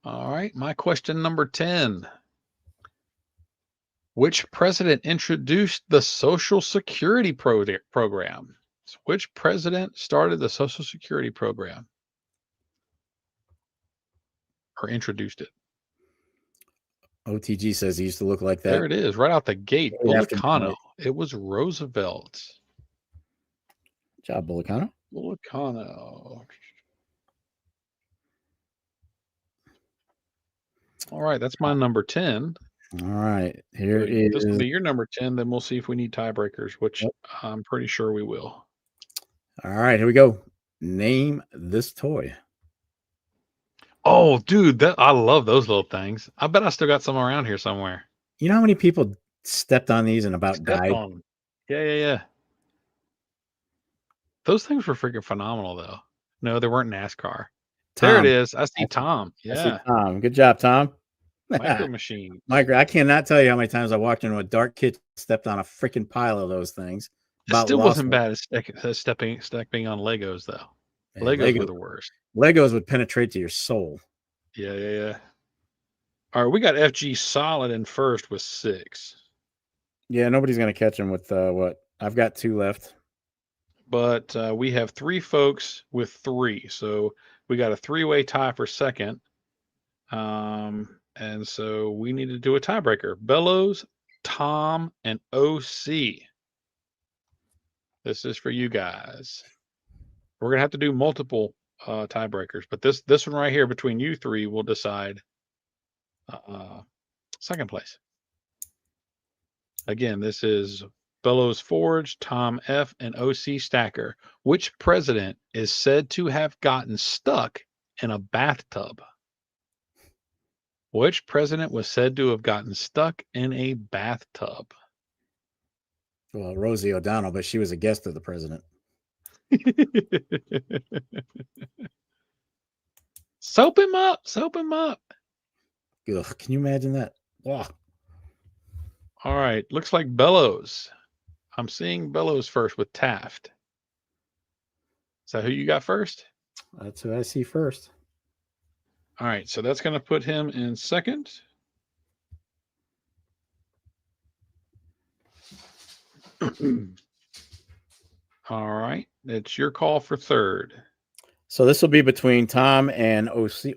All right, my question number 10. Which president introduced the Social Security program? Which president started the Social Security program? Or introduced it? OTG says he used to look like that. There it is, right out the gate. Bulicano. It was Roosevelt. Good job, Bulicano. Bulicano. All right, that's my number 10. All right, This will be your number 10. Then we'll see if we need tiebreakers, which I'm pretty sure we will. All right, here we go. Name this toy. Oh, dude, I love those little things. I bet I still got some around here somewhere. You know how many people stepped on these and about died? On them. Yeah. Those things were freaking phenomenal, though. No, they weren't NASCAR. There it is. I see Tom. Yeah. I see Tom. Good job, Tom. Micro Machine. I cannot tell you how many times I walked into a dark kitchen, stepped on a freaking pile of those things. It still wasn't bad as stepping on Legos, though. Man, Legos were the worst. Legos would penetrate to your soul. Yeah. All right, we got FG solid in first with 6. Yeah, nobody's going to catch him with what? I've got 2 left. But we have 3 folks with 3. So we got a 3-way tie for second. And so we need to do a tiebreaker. Bellows, Tom, and OC. This is for you guys. We're going to have to do multiple tiebreakers, but this one right here between you 3 will decide second place. Again, this is Bellows Forge, Tom F, and OC Stacker. Which president is said to have gotten stuck in a bathtub? Which president was said to have gotten stuck in a bathtub? Well, Rosie O'Donnell, but she was a guest of the president. Soap him up. Ugh, can you imagine that? Oh. All right. Looks like Bellows. I'm seeing Bellows first with Taft. Is that who you got first? That's who I see first. All right. So that's going to put him in second. All right. It's your call for third. So this will be between Tom and OC.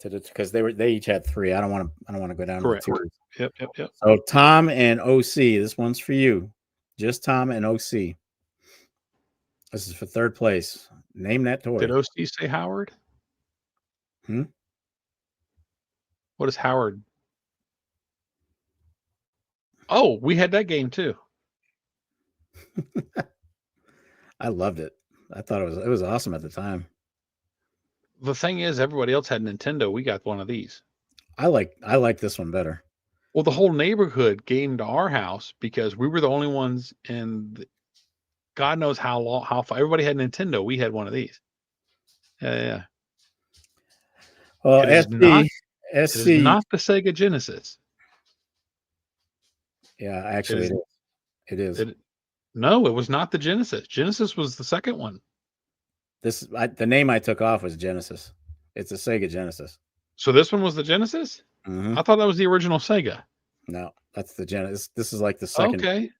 Because they each had 3. I don't want to go down Correct. to 2. Yep. So Tom and OC, this one's for you. Just Tom and OC. This is for third place. Name that toy. Did OC say Howard? What is Howard? Oh, we had that game too. I loved it. I thought it was awesome at the time. The thing is, everybody else had Nintendo. We got one of these. I like this one better. Well, the whole neighborhood came to our house because we were the only ones, and God knows how far everybody had Nintendo. We had one of these. Yeah. Well, it is not the Sega Genesis. Yeah, actually, it is. No, it was not the Genesis. Genesis was the second one. The name I took off was Genesis. It's a Sega Genesis. So this one was the Genesis? Mm-hmm. I thought that was the original Sega. No, that's the Genesis. This is like the second.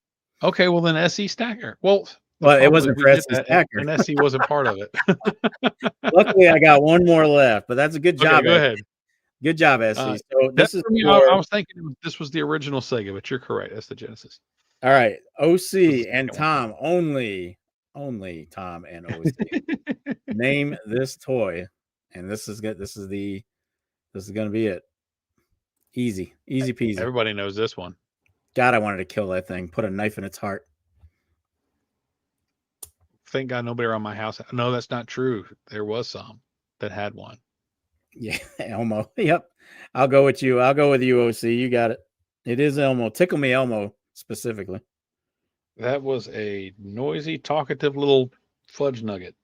Okay. Well, then SE Stacker. Well, it wasn't for SE Stacker, and SE wasn't part of it. Luckily, I got one more left, but that's a good job. Okay, go ahead. Good job, SC. Uh, So that this is for me, I for was thinking this was the original Sega, but you're correct. That's the Genesis. all right. Was OC the and second Tom only Tom and OC. one. Name this toy, and this is good. This is going to be it. Easy peasy. Everybody knows this one. God, I wanted to kill that thing. Put a knife in its heart. Thank God nobody around my house. No, that's not true. There was some that had one. Yeah, Elmo. Yep. I'll go with you. I'll go with you, OC. You got it. It is Elmo. Tickle me Elmo specifically. That was a noisy, talkative little fudge nugget.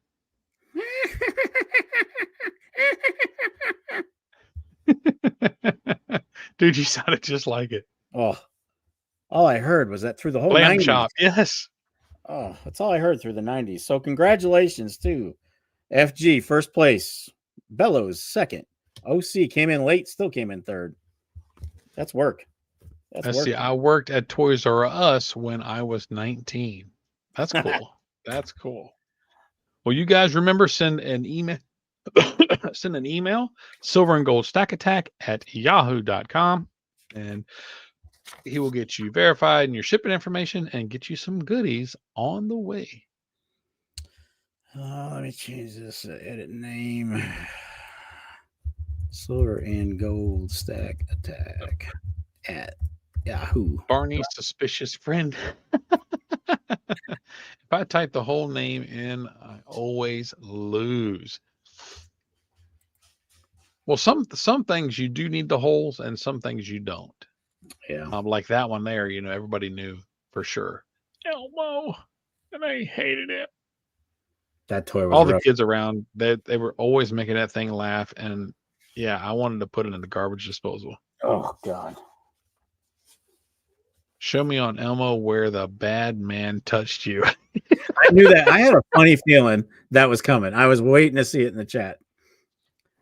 Dude, you sounded just like it. Oh, all I heard was that through the whole Lamb 90s. chop, yes. Oh, that's all I heard through the 90s. So congratulations to FG, first place. Bellows, second. OC came in late, still came in third. That's work. Let's see. I worked at Toys R Us when I was 19. That's cool. That's cool. Well, you guys remember send an email, silver and gold stack attack at yahoo.com, and he will get you verified and your shipping information and get you some goodies on the way. Let me change this edit name. Silver and gold stack attack at Yahoo. Barney's suspicious friend. If I type the whole name in, I always lose. Well, some things you do need the holes and some things you don't. Yeah. Like that one there, everybody knew for sure. Elmo. And I hated it. That toy was all rough. The kids around, they were always making that thing laugh. And yeah, I wanted to put it in the garbage disposal. Oh, God. Show me on Elmo where the bad man touched you. I knew that. I had a funny feeling that was coming. I was waiting to see it in the chat.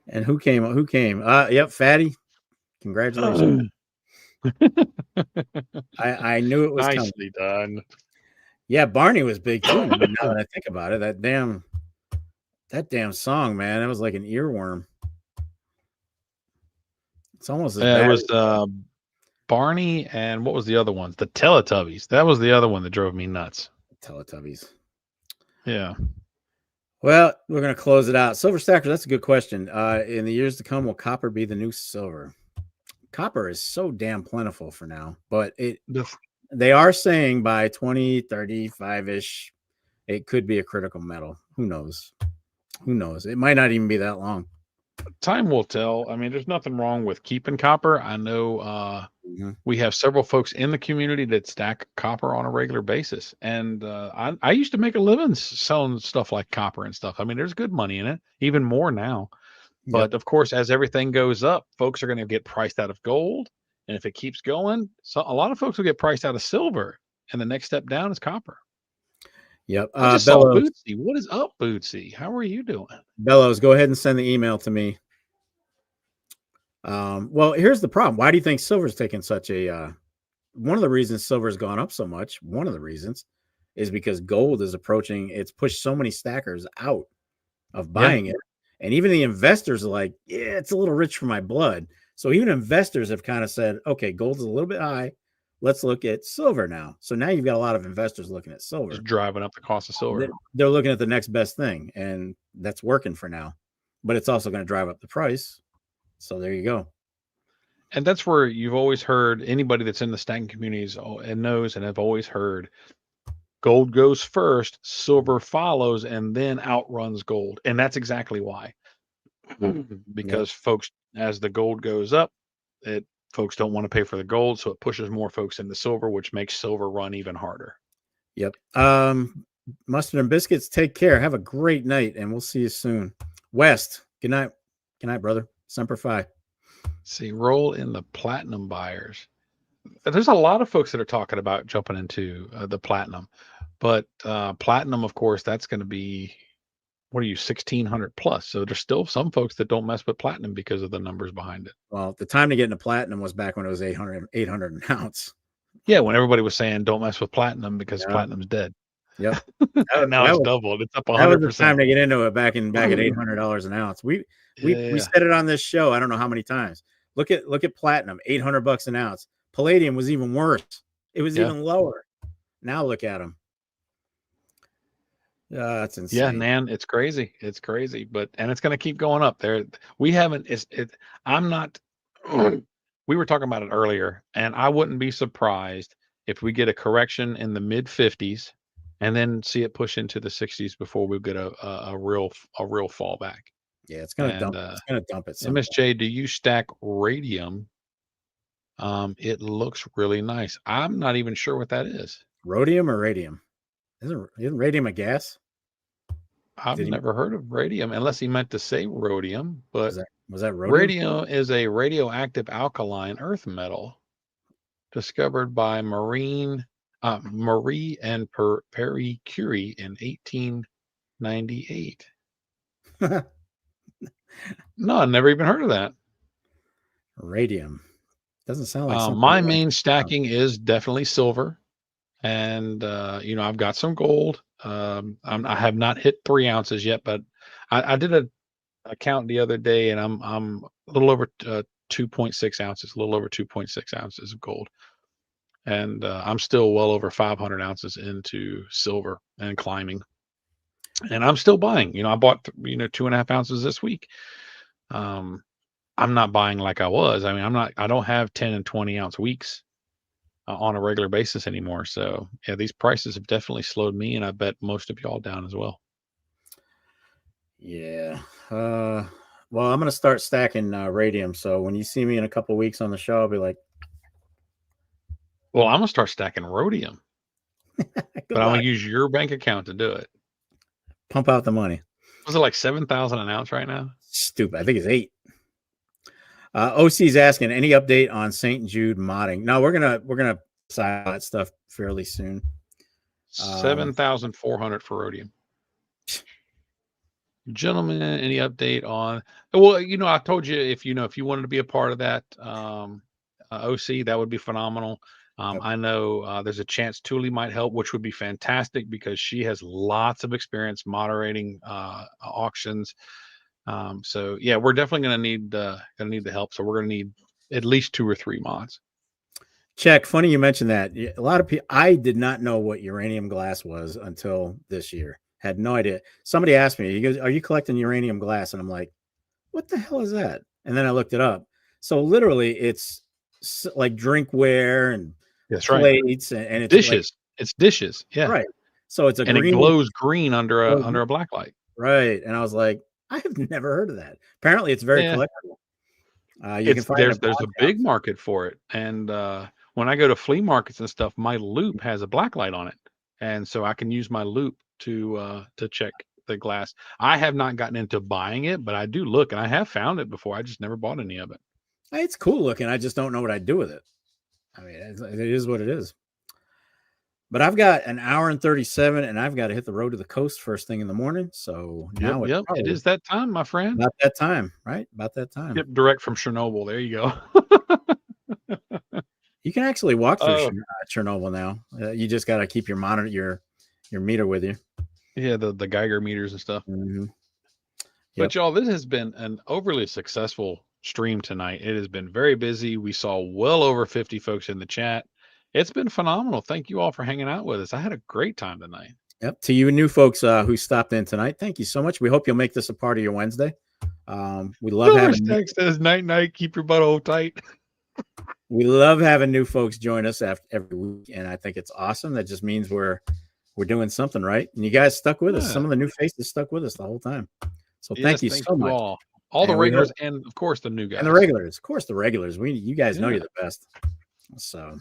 And who came? Yep, Fatty. Congratulations. I knew it was nicely coming. Done. Yeah, Barney was big too. Now that I think about it, that damn song, man, that was like an earworm. It's almost as bad. It was Barney and what was the other ones? The Teletubbies. That was the other one that drove me nuts. Teletubbies. Yeah. Well, we're gonna close it out. Silver Stacker, that's a good question. In the years to come, will copper be the new silver? Copper is so damn plentiful for now, but they are saying by 2035-ish, it could be a critical metal. Who knows? It might not even be that long. Time will tell. I mean, there's nothing wrong with keeping copper. I know we have several folks in the community that stack copper on a regular basis. And I used to make a living selling stuff like copper and stuff. I mean, there's good money in it, even more now. Yep. But of course, as everything goes up, folks are going to get priced out of gold. And if it keeps going, so a lot of folks will get priced out of silver. And the next step down is copper. Yep. I just saw Bootsy. What is up, Bootsy? How are you doing? Bellows, go ahead and send the email to me. Well, here's the problem. Why do you think silver's taking such a one of the reasons silver's gone up so much, one of the reasons is because gold is approaching, it's pushed so many stackers out of buying it. And even the investors are like, yeah, it's a little rich for my blood. So even investors have kind of said, okay, gold's a little bit high. Let's look at silver now. So now you've got a lot of investors looking at silver. Just driving up the cost of silver. They're looking at the next best thing, and that's working for now. But it's also going to drive up the price. So there you go. And that's where you've always heard anybody that's in the stacking communities and knows and have always heard gold goes first, silver follows, and then outruns gold. And that's exactly why. Because folks, as the gold goes up, folks don't want to pay for the gold, so it pushes more folks into silver, which makes silver run even harder. Yep. Mustard and Biscuits, take care. Have a great night, and we'll see you soon. West, good night. Good night, brother. Semper Fi. See, roll in the platinum buyers. There's a lot of folks that are talking about jumping into the platinum, but platinum, of course, that's going to be, what are you, 1,600 plus. So there's still some folks that don't mess with platinum because of the numbers behind it. Well, the time to get into platinum was back when it was 800 an ounce. Yeah, when everybody was saying don't mess with platinum because platinum's dead. Yep. And now That it's was doubled. It's up that was the 100%. time to get into it back at $800 an ounce. We Yeah. said it on this show. I don't know how many times. Look at platinum, $800 an ounce. Palladium was even worse. It was Yeah. even lower. Now look at them. That's insane. Yeah, man, it's crazy. It's crazy, and it's going to keep going up there. We haven't, I'm not, we were talking about it earlier, and I wouldn't be surprised if we get a correction in the mid 50s and then see it push into the 60s before we get a real fallback. Yeah, it's gonna dump. It's gonna dump it. MSJ, do you stack radium? It looks really nice. I'm not even sure what that is. Rhodium or radium? Isn't radium a gas? I've never heard of radium unless he meant to say rhodium, but was that rhodium? Radium is a radioactive alkaline earth metal discovered by Marie and Perry Curie in 1898. No, I never even heard of that. Radium doesn't sound like my main stacking is definitely silver, and I've got some gold. I have not hit 3 ounces yet, but I did a count the other day, and I'm a little over 2.6 ounces, a little over 2.6 ounces of gold, and I'm still well over 500 ounces into silver and climbing, and I'm still buying. I bought 2.5 ounces this week. I'm not buying like I was. I mean, I don't have 10 and 20 ounce weeks on a regular basis anymore. So yeah, these prices have definitely slowed me, and I bet most of y'all down as well. Yeah. Well, I'm gonna start stacking radium. So when you see me in a couple of weeks on the show, I'll be like, well, I'm gonna start stacking rhodium, but I'm gonna use your bank account to do it. Pump out the money. Was it like 7,000 an ounce right now? Stupid. I think it's 8. OC's asking any update on St. Jude modding. No, we're gonna decide that stuff fairly soon. 7,400 for rhodium. Gentlemen, any update on? Well, I told you if you wanted to be a part of that OC, that would be phenomenal. I know there's a chance Thule might help, which would be fantastic because she has lots of experience moderating auctions. So yeah, we're definitely gonna need the help. So we're gonna need at least 2 or 3 mods. Check. Funny you mentioned that. A lot of people. I did not know what uranium glass was until this year. Had no idea. Somebody asked me, he goes, "Are you collecting uranium glass?" And I'm like, "What the hell is that?" And then I looked it up. So literally, it's like drinkware and plates and it's dishes. It's dishes. Yeah. Right. So it's and it glows green under a black light. Right. And I was like, I have never heard of that. Apparently, it's very collectible. You can find there's a big market for it, and when I go to flea markets and stuff, my loop has a black light on it, and so I can use my loop to check the glass. I have not gotten into buying it, but I do look, and I have found it before. I just never bought any of it. It's cool looking. I just don't know what I'd do with it. I mean, it is what it is. But I've got an hour and 37, and I've got to hit the road to the coast first thing in the morning. So now it is that time, my friend. About that time, right? About that time. Get direct from Chernobyl. There you go. You can actually walk through Chernobyl now. You just got to keep your monitor, your meter with you. Yeah, the Geiger meters and stuff. Mm-hmm. Yep. But y'all, this has been an overly successful stream tonight. It has been very busy. We saw well over 50 folks in the chat. It's been phenomenal. Thank you all for hanging out with us. I had a great time tonight. Yep. To you new folks who stopped in tonight, thank you so much. We hope you'll make this a part of your Wednesday. We love having text says night. Keep your butthole tight. We love having new folks join us every week, and I think it's awesome. That just means we're doing something right. And you guys stuck with us. Some of the new faces stuck with us the whole time. So thank you so much. All the regulars and of course the new guys. And the regulars. Of course the regulars. You guys know you're the best. So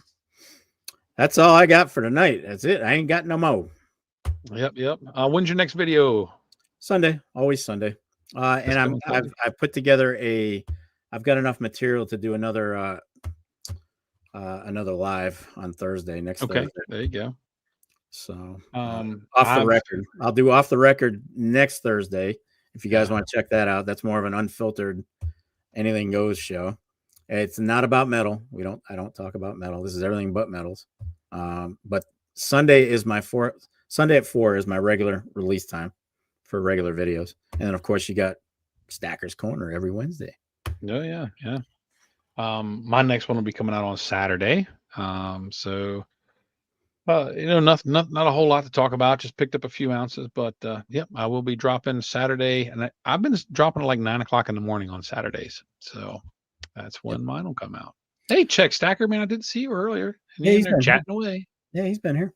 that's all I got for tonight. That's it. I ain't got no more. Yep. When's your next video? Sunday. Always Sunday. And I've put together I've got enough material to do another live on Thursday next Thursday. There you go. So off the record. I'll do off the record next Thursday. If you guys want to check that out, that's more of an unfiltered anything goes show. It's not about metal. I don't talk about metal. This is everything but metals. But Sunday is my Sunday at 4 is my regular release time for regular videos. And then, of course, you got Stacker's Corner every Wednesday. Oh yeah, yeah. My next one will be coming out on Saturday. Not a whole lot to talk about. Just picked up a few ounces, but yep, I will be dropping Saturday, and I've been dropping at like 9 o'clock in the morning on Saturdays. So that's when mine will come out. Hey, Check Stacker, man, I didn't see you earlier, and Yeah, you're in he's there been here. chatting away. Yeah, he's been here.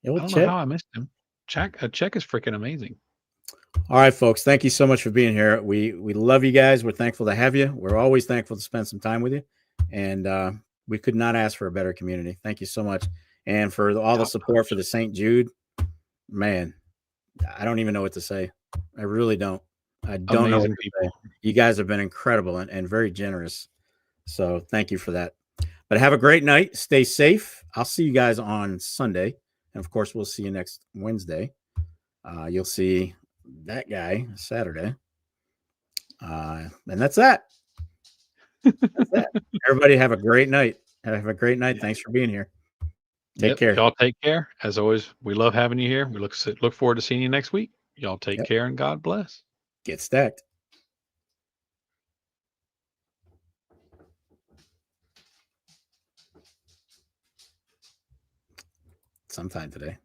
I don't know how I missed him. Check is freaking amazing. All right, folks. Thank you so much for being here. We love you guys. We're thankful to have you. We're always thankful to spend some time with you, and we could not ask for a better community. Thank you so much, and for all the support for the St. Jude. Man, I don't even know what to say. I really don't. I don't know what to say. You guys have been incredible and very generous. So thank you for that. But have a great night. Stay safe. I'll see you guys on Sunday, and of course, we'll see you next Wednesday. You'll see that guy Saturday. And that's that. That's that. Everybody have a great night. Have a great night. Thanks for being here. Take care. Y'all take care. As always, we love having you here. We look forward to seeing you next week. Y'all take care and God bless. Get stacked. Sometime today.